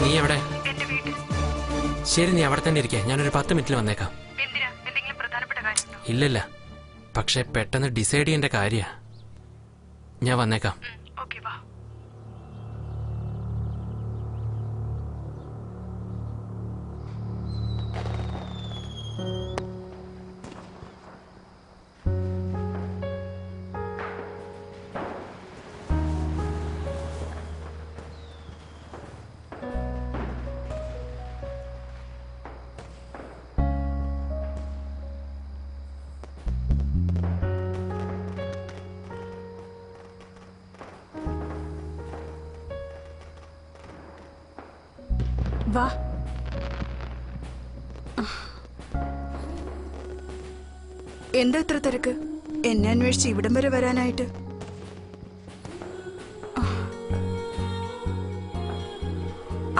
നീ എവിടെ? ശരി, നീ അവിടെ തന്നെ ഇരിക്കേ, ഞാനൊരു 10 മിനിറ്റിൽ വന്നേക്കാം. ഇല്ലല്ല, പക്ഷെ പെട്ടെന്ന് ഡിസൈഡ് ചെയ്യേണ്ട കാര്യ. ഞാൻ വന്നേക്കാം. വാ. എന്താ ഇത്ര തിരക്ക്? എന്നെ അന്വേഷിച്ച് ഇവിടം വരെ വരാനായിട്ട്?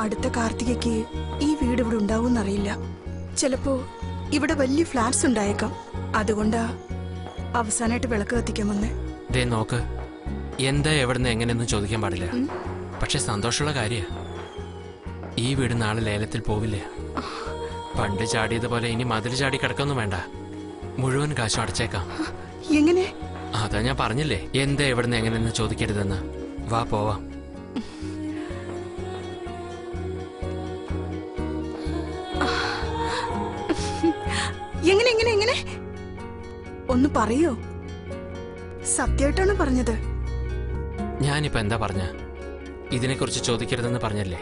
അടുത്ത കാർത്തികയ്ക്ക് ഈ വീട് ഇവിടെ ഉണ്ടാവൂന്നറിയില്ല. ചിലപ്പോ ഇവിടെ വലിയ ഫ്ലാറ്റ്സ് ഉണ്ടായേക്കാം. അതുകൊണ്ടാ അവസാനമായിട്ട് വിളക്ക് കത്തിക്കാൻ വന്നേ. ദേ നോക്ക്, എന്താ എവിടുന്ന് എങ്ങനെയൊന്നും ചോദിക്കാൻ പാടില്ല. പക്ഷെ സന്തോഷമുള്ള കാര്യ, ഈ വീട് നാളെ ലേലത്തിൽ പോവില്ല. പണ്ട് ചാടിയതുപോലെ ഇനി മതിൽ ചാടി കിടക്കൊന്നും വേണ്ട. മുഴുവൻ കാശും അടച്ചേക്കാം. എങ്ങനെ? അതാ ഞാൻ പറഞ്ഞില്ലേ, എന്താ എവിടുന്ന് എങ്ങനെയൊന്നും ചോദിക്കരുതെന്ന്. വാ പോവാം. എങ്ങനെ എങ്ങനെ എങ്ങനെ ഒന്ന് പറയോ? സത്യമായിട്ടാണ് പറഞ്ഞത്? ഞാനിപ്പോ എന്താ പറഞ്ഞ? ഇതിനെക്കുറിച്ച് ചോദിക്കരുതെന്ന് പറഞ്ഞല്ലേ?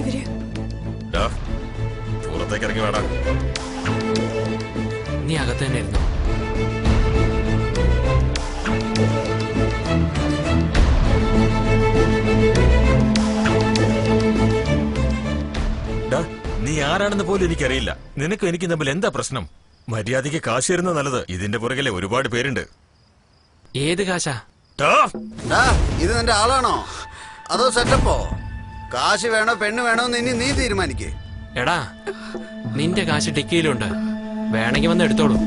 ഇവര്? ഡാ, പുറത്തേക്ക് ഇറങ്ങി വേടാ. നീ അകത്ത് തന്നെ ഇരുന്നോ. ഡാ, നീ ആരാണെന്ന് പോലും എനിക്കറിയില്ല. നിനക്കും എനിക്ക് തമ്മിൽ എന്താ പ്രശ്നം? മര്യാദയ്ക്ക് കാശ് തരുന്നത് നല്ലത്. ഇതിന്റെ പുറകിലെ ഒരുപാട് പേരുണ്ട്. ഏത് കാശാ? ഡാ, ഇത് നിന്റെ ആളാണോ അതോ സെറ്റപ്പോ? കാശ് വേണോ പെണ്ണ് വേണോ എന്ന് ഇനി നീ തീരുമാനിക്കേ. എടാ, നിന്റെ കാശ് ടിക്കിയിലുണ്ട്, വേണമെങ്കിൽ വന്ന് എടുത്തോളൂ.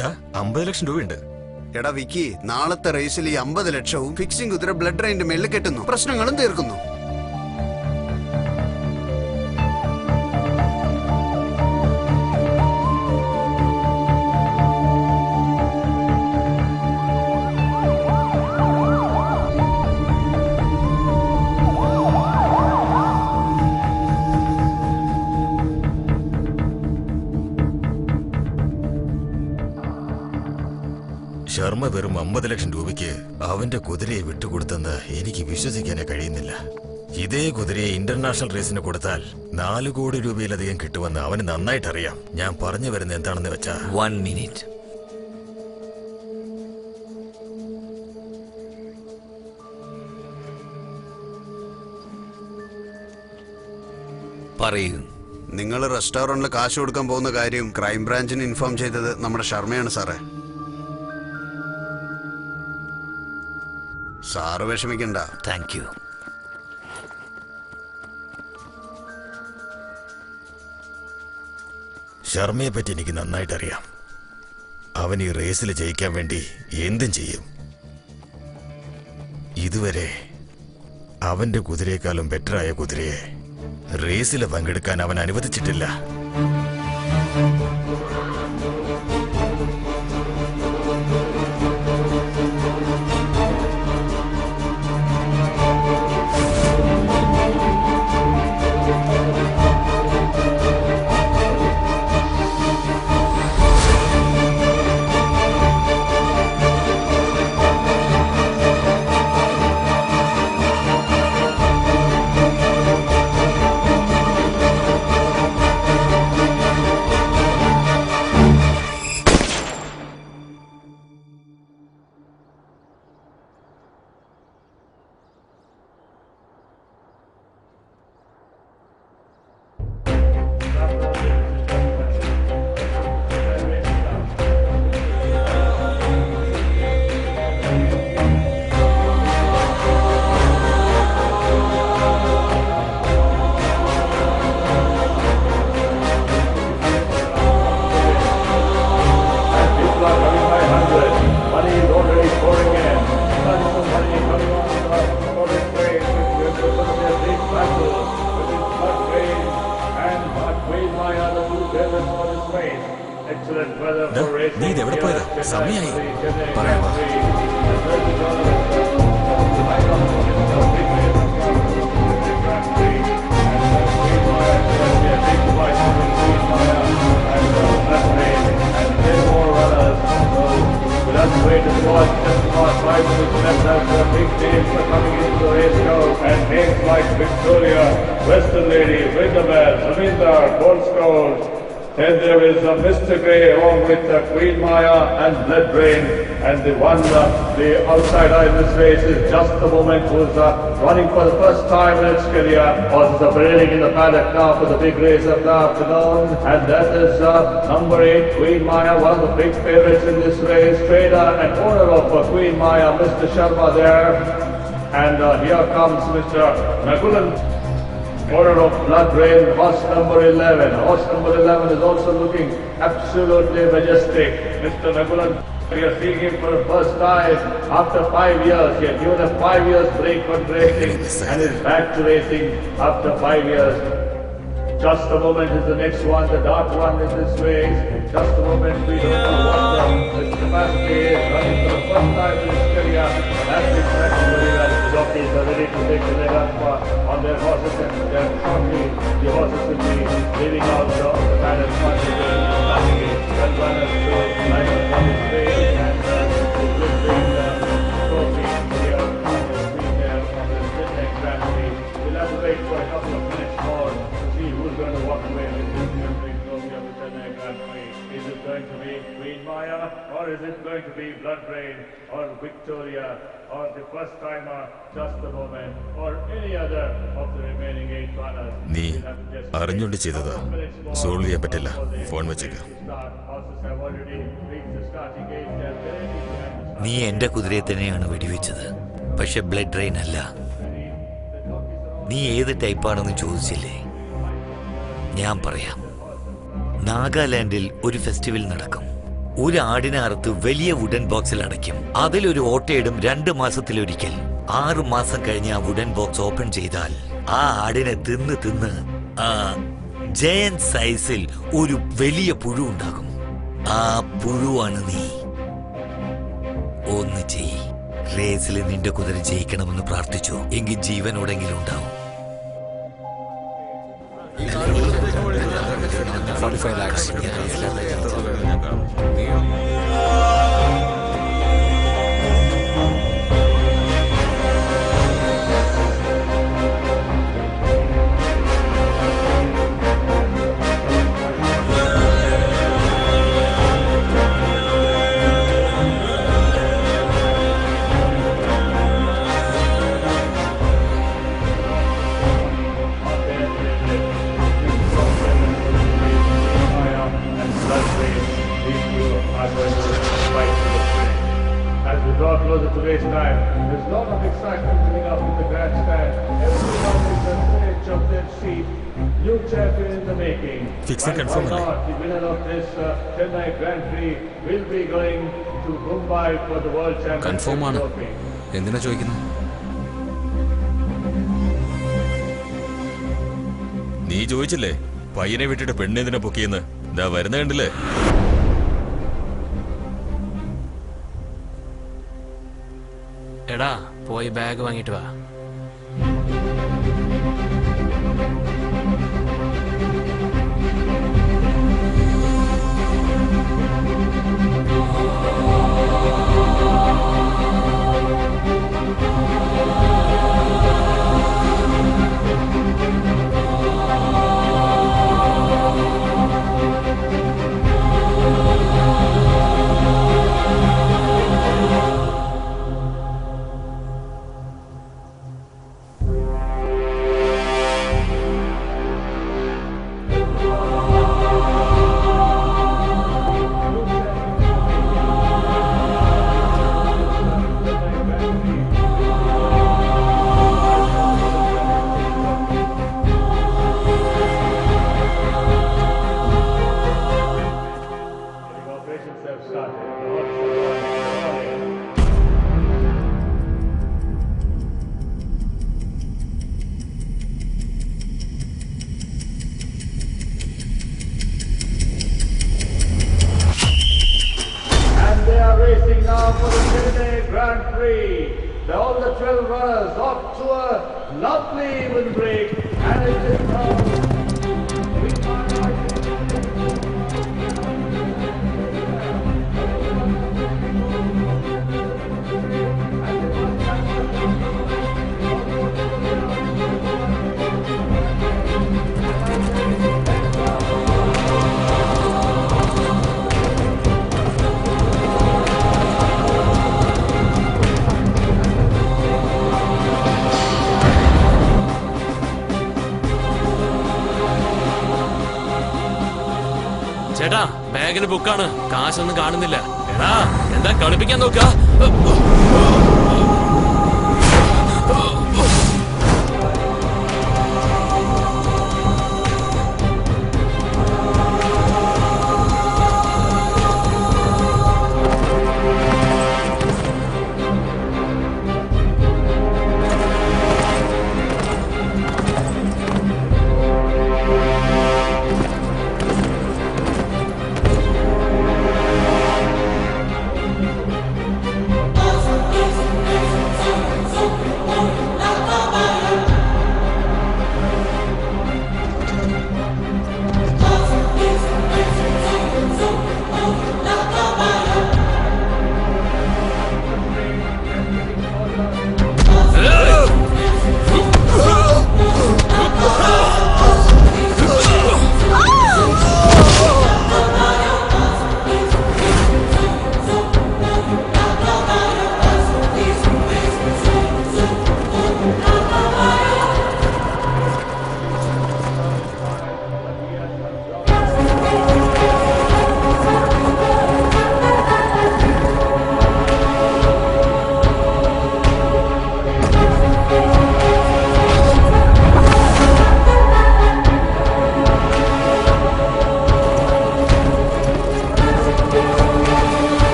ഡാ, 50 ലക്ഷം രൂപയുണ്ട്. എടാ വിക്കി, നാളത്തെ റേസിൽ ഈ 50 ലക്ഷവും ഫിക്സിംഗ് കുതിര ബ്ലഡ് റെയിന്റെ മേളിൽ കെട്ടുന്നു, പ്രശ്നങ്ങളും തീർക്കുന്നു. ശർമ്മ വെറും 50 ലക്ഷം രൂപയ്ക്ക് അവന്റെ കുതിരയെ വിട്ടുകൊടുത്തെന്ന് എനിക്ക് വിശ്വസിക്കാനേ കഴിയുന്നില്ല. ഇതേ കുതിരയെ ഇന്റർനാഷണൽ റേസിന് കൊടുത്താൽ 4 കോടി രൂപയിലധികം കിട്ടുമെന്ന് അവന് നന്നായിട്ടറിയാം. ഞാൻ പറഞ്ഞു വരുന്നത് എന്താണെന്ന് വെച്ചാ, 1 മിനിറ്റ്. പറയൂ. നിങ്ങൾ റെസ്റ്റോറന്റിൽ കാശ് കൊടുക്കാൻ പോകുന്ന കാര്യം ക്രൈംബ്രാഞ്ചിന് ഇൻഫോം ചെയ്തത് നമ്മുടെ ശർമ്മയാണ് സാറേ. സാറ് വിഷമിക്കണ്ട. Thank you. ശർമ്മയെ പറ്റി എനിക്ക് നന്നായിട്ടറിയാം. അവൻ ഈ റേസിൽ ജയിക്കാൻ വേണ്ടി എന്തും ചെയ്യും. ഇതുവരെ അവന്റെ കുതിരയെക്കാളും ബെറ്ററായ കുതിരയെ റേസിൽ പങ്കെടുക്കാൻ അവൻ അനുവദിച്ചിട്ടില്ല. നീ ഇതെവിടെ പോയതാ? സമയായി. പറയാവാ. Western Lady, Winterman, Samindar, Goldstone. Then there is Mr. Grey along with Queen Maya and Blood Rain. And the one, the outside eye in this race is Just the Moment, who's running for the first time in its career. Also parading in the paddock now for the big race of the afternoon. And that is number 8, Queen Maya, one of the big favorites in this race. Trader and owner of Queen Maya, Mr. Sharma there. And here comes Mr. Nagulan, owner of Blood Rain, horse number 11. Horse number 11 is also looking absolutely majestic. Mr. Nagulan, we are seeing him for the first time after 5 years. He had given a 5 years break from racing and is back to racing after 5 years. Just a Moment is the next one, the dark one in this race. Just a Moment, we don't know what the capacity is, running for the first time in his career. That's exactly what he has. The jockeys are ready to take the leg up on their horses, and shortly the horses will be leaving out the paddock once again, starting it. Well runners to line up on his way, and it will bring the trophy here on the screen there on the Midnight Grand Prix. We'll have to wait for a couple of minutes more to see who's going to walk away with this Midnight Trophy of the Midnight Grand Prix. Is it going to be Queen Maya, or is it going to be Blood Rain, or Victoria, or the first timer, Just a Moment, or any other of the remaining 8 runners? നീ അറിഞ്ഞുകൊണ്ട് ചെയ്തതാ. Solve ചെയ്യാൻ പറ്റില്ല. Phone വെച്ചേക്ക്. Horses have already reached the starting gate. They're ready to have the നീ എന്റെ കുതിരയെ തന്നെയാണ് വെടിവെച്ചത്, പക്ഷെ ബ്ലഡ് ഡ്രെയിൻ അല്ല. നീ ഏത് ടൈപ്പാണെന്ന് ചോദിച്ചില്ലേ? ഞാൻ പറയാം. നാഗാലാൻഡിൽ ഒരു ഫെസ്റ്റിവൽ നടക്കും. ഒരു ആടിനെ അറുത്ത് വലിയ വുഡൻ ബോക്സിൽ അടയ്ക്കും. അതിലൊരു ഓട്ടയിടും 2 മാസത്തിലൊരിക്കൽ. 6 മാസം കഴിഞ്ഞ് ആ വുഡൻ ബോക്സ് ഓപ്പൺ ചെയ്താൽ ആ ആടിനെ തിന്ന് ആ ജയൻ സൈസിൽ ഒരു വലിയ പുഴു ഉണ്ടാകും. ആ പുഴുവാണ് നീ. ഒന്ന് ചെയ്. റേസിൽ നിന്റെ കുതിര ജയിക്കണമെന്ന് പ്രാർത്ഥിച്ചു, എങ്കിൽ ജീവനോടെങ്കിലും ഉണ്ടാവും. 45 lakhs. Closer to race time, there's a lot of excitement coming up in the grandstand. Everyone is on the edge of their seat. New champion in the making. Fixing confirm. Why not? The winner of this Chennai Grand Prix will be going to Mumbai for the World Championship confirm ആണ്. trophy. എന്തിനാ ചോദിക്കുന്നത്? നീ ചോദിച്ചില്ലേ പയ്യനെ വിട്ടിട്ട് പെണ്ണെന്തിനാ പൊക്കിയെന്ന്? ഇതാ വരുന്ന കണ്ടില്ലേ? എടാ പോയി ബാഗ് വാങ്ങിട്ട് വാ. All the 12 runners off to a lovely even break, and it is now. ചേട്ടാ ബാഗിന് ബുക്കാണ്, കാശൊന്നും കാണുന്നില്ല. എടാ എന്താ കളിപ്പിക്കാൻ നോക്ക?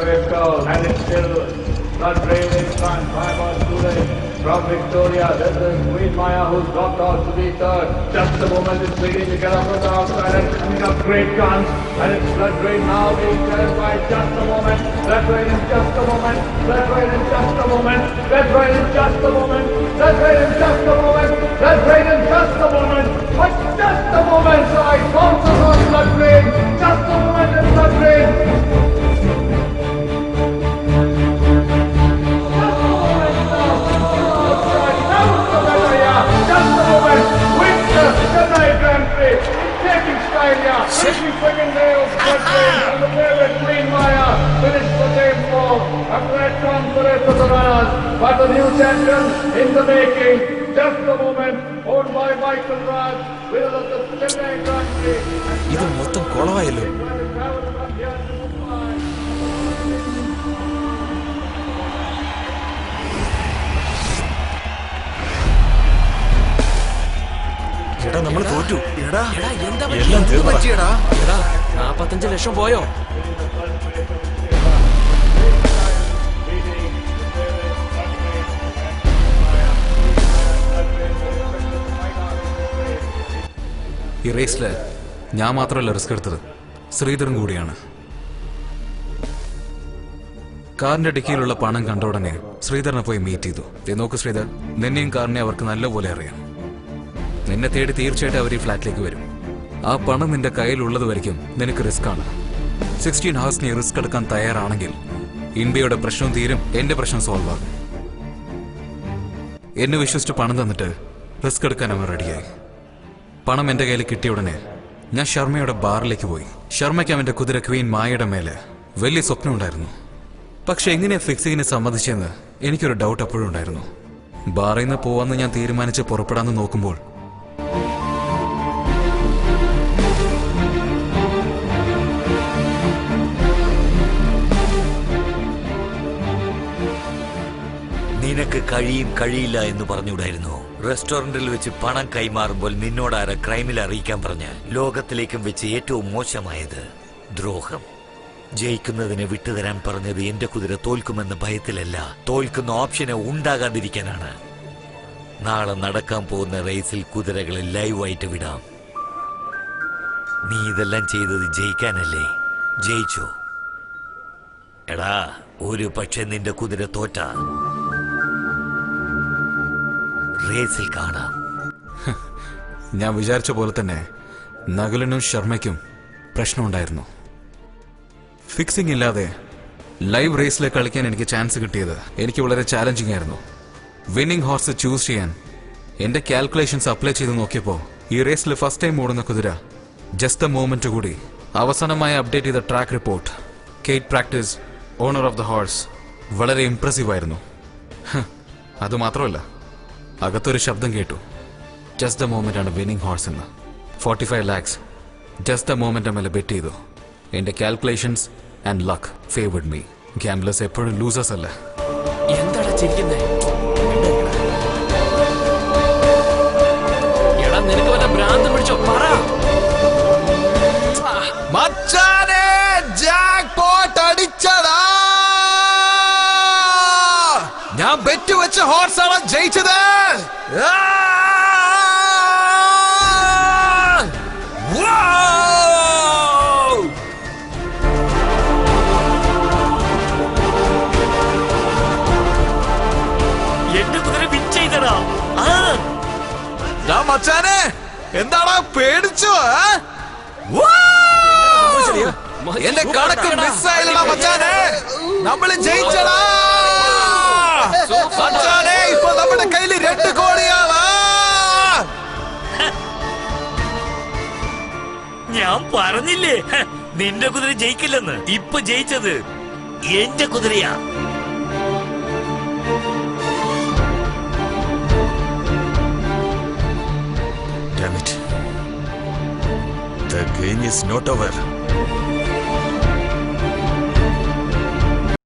race course, and it's still Blood Rain in front, 5 hours today. From Victoria, this is Queen Maya who's dropped out to be third. Just a moment, it's beginning to get up on the outside and coming up great guns. And it's Blood Rain now being carried by just a moment. Blood Rain in just a moment. Blood Rain in just a moment. Blood Rain in just a moment. Blood Rain in just a moment. Blood Rain in just a moment. But just a moment, so I bounces on Blood Rain. Just a moment in Blood Rain. Taking second nails, Blood Rain, and the favorite Queen Maya finished the game four. A great confidence of the runners, but the new champion in the making. Just a moment, owned by Michael Raj, winner of the Chennai Grand Prix. ഇത് മൊത്തം കുളമായല്ലോ. എടാ നമ്മൾ തോറ്റു. എടാ എന്താ എല്ലാം തീർന്നു. എടാ 45 ലക്ഷം പോയോ? ഈ റേസില് ഞാൻ മാത്രമല്ല റിസ്ക് എടുത്തത്, ശ്രീധരൻ കൂടിയാണ്. കാറിന്റെ ഡിക്കിയിലുള്ള പണം കണ്ട ഉടനെ ശ്രീധരനെ പോയി മീറ്റ് ചെയ്തു. നോക്ക് ശ്രീധർ, നിന്നെയും കാറിനെ അവർക്ക് നല്ലപോലെ അറിയാം. നിന്നെ തേടി തീർച്ചയായിട്ടും അവർ ഈ ഫ്ലാറ്റിലേക്ക് വരും. ആ പണം നിന്റെ കയ്യിലുള്ളത് വരയ്ക്കും നിനക്ക് റിസ്ക് ആണ്. 16 hours നീ റിസ്ക് എടുക്കാൻ തയ്യാറാണെങ്കിൽ ഇന്ത്യയുടെ പ്രശ്നം തീരും, എന്റെ പ്രശ്നം സോൾവ് ആകും. എന്നെ വിശ്വസിച്ച് പണം തന്നിട്ട് റിസ്ക് എടുക്കാൻ അവർ റെഡിയായി. പണം എന്റെ കയ്യിൽ കിട്ടിയ ഉടനെ ഞാൻ ശർമ്മയുടെ ബാറിലേക്ക് പോയി. ശർമ്മയ്ക്ക് അവന്റെ കുതിര ക്വീൻ മായയുടെ മേലെ വലിയ സ്വപ്നം ഉണ്ടായിരുന്നു. പക്ഷെ എങ്ങനെ ഫിക്സിങ്ങിനെ സമ്മതിച്ചെന്ന് എനിക്കൊരു ഡൗട്ട് അപ്പോഴും ഉണ്ടായിരുന്നു. ബാറിൽ നിന്ന് പോവാന്ന് ഞാൻ തീരുമാനിച്ച് പുറപ്പെടാന്ന് നോക്കുമ്പോൾ നിനക്ക് കഴിയും കഴിയില്ല എന്ന് പറഞ്ഞുകൂടായിരുന്നു? റെസ്റ്റോറന്റിൽ വെച്ച് പണം കൈമാറുമ്പോൾ നിന്നോടാര ക്രൈമിൽ അറിയിക്കാൻ പറഞ്ഞ് ലോകത്തിലേക്കും വെച്ച് ഏറ്റവും മോശമായത് ദ്രോഹം. ജയിക്കുന്നതിനെ വിട്ടുതരാൻ പറഞ്ഞത് എന്റെ കുതിര തോൽക്കുമെന്ന ഭയത്തിലല്ല, തോൽക്കുന്ന ഓപ്ഷന് ഉണ്ടാകാതിരിക്കാനാണ്. നാളെ നടക്കാൻ പോകുന്ന റേസിൽ കുതിരകളെ ലൈവായിട്ട് വിടാം. നീ ഇതെല്ലാം ചെയ്തത് ജയിക്കാനല്ലേ? ജയിച്ചോ? എടാ, ഒരു പക്ഷെ നിന്റെ കുതിര തോറ്റ റേസിൽ കാണാം. ഞാൻ വിചാരിച്ച പോലെ തന്നെ നകുലനും ശർമ്മയ്ക്കും പ്രശ്നമുണ്ടായിരുന്നു. ഫിക്സിംഗ് ഇല്ലാതെ ലൈവ് റേസിൽ കളിക്കാൻ എനിക്ക് ചാൻസ് കിട്ടിയത് എനിക്ക് വളരെ ചാലഞ്ചിങ് ആയിരുന്നു. വിന്നിംഗ് ഹോർസ് ചൂസ് ചെയ്യാൻ എന്റെ കാൽക്കുലേഷൻസ് അപ്ലൈ ചെയ്ത് നോക്കിയപ്പോൾ ഈ റേസിൽ ഫസ്റ്റ് ടൈം ഓടുന്ന കുതിര ജസ്റ്റ് എ മോമെന്റ് കൂടി അവസാനമായി അപ്ഡേറ്റ് ചെയ്ത track report, gate practice, owner of the horse വളരെ ഇംപ്രസീവ് ആയിരുന്നു. അതുമാത്രമല്ല, അകത്തൊരു ശബ്ദം കേട്ടു, ജസ്റ്റ് എ മോമെന്റ് ആണ് വിന്നിംഗ് ഹോഴ്സ് എന്ന്. 45 lakhs ജസ്റ്റ് എ മോമെന്റ് മേലെ ബെറ്റ് ചെയ്തു. എന്റെ calculations and luck favoured me. Gamblers എപ്പോഴും ലൂസേഴ്സ് അല്ല. എന്താണ് ചിരിക്കുന്നേ? എടാ, നിനക്ക് വല്ല ഭ്രാന്ത് പിടിച്ചോ? പറ. മച്ചാനെ, ജാക്ക്പോട്ട് അടിച്ചടാ! ഞാൻ ബെറ്റ് വെച്ച ഹോർസാണ് ജയിച്ചത്. എന്റെ കുതിര വിൻ ചെയ്തടാ. മച്ചാനെ, എന്താടാ പേടിച്ചോ? എന്റെ കണക്ക് മിസ്സായില്ലടാ മച്ചാനെ. നമ്മള് ജയിച്ചടാ മച്ചാനെ. ഇപ്പൊ നമ്മുടെ കയ്യില് 2 കോടിയാണ്. ഞാൻ പറഞ്ഞില്ലേ നിന്റെ കുതിര ജയിക്കില്ലെന്ന്. ഇപ്പൊ ജയിച്ചത് എന്റെ കുതിരയാ. Damn it. The game is not over.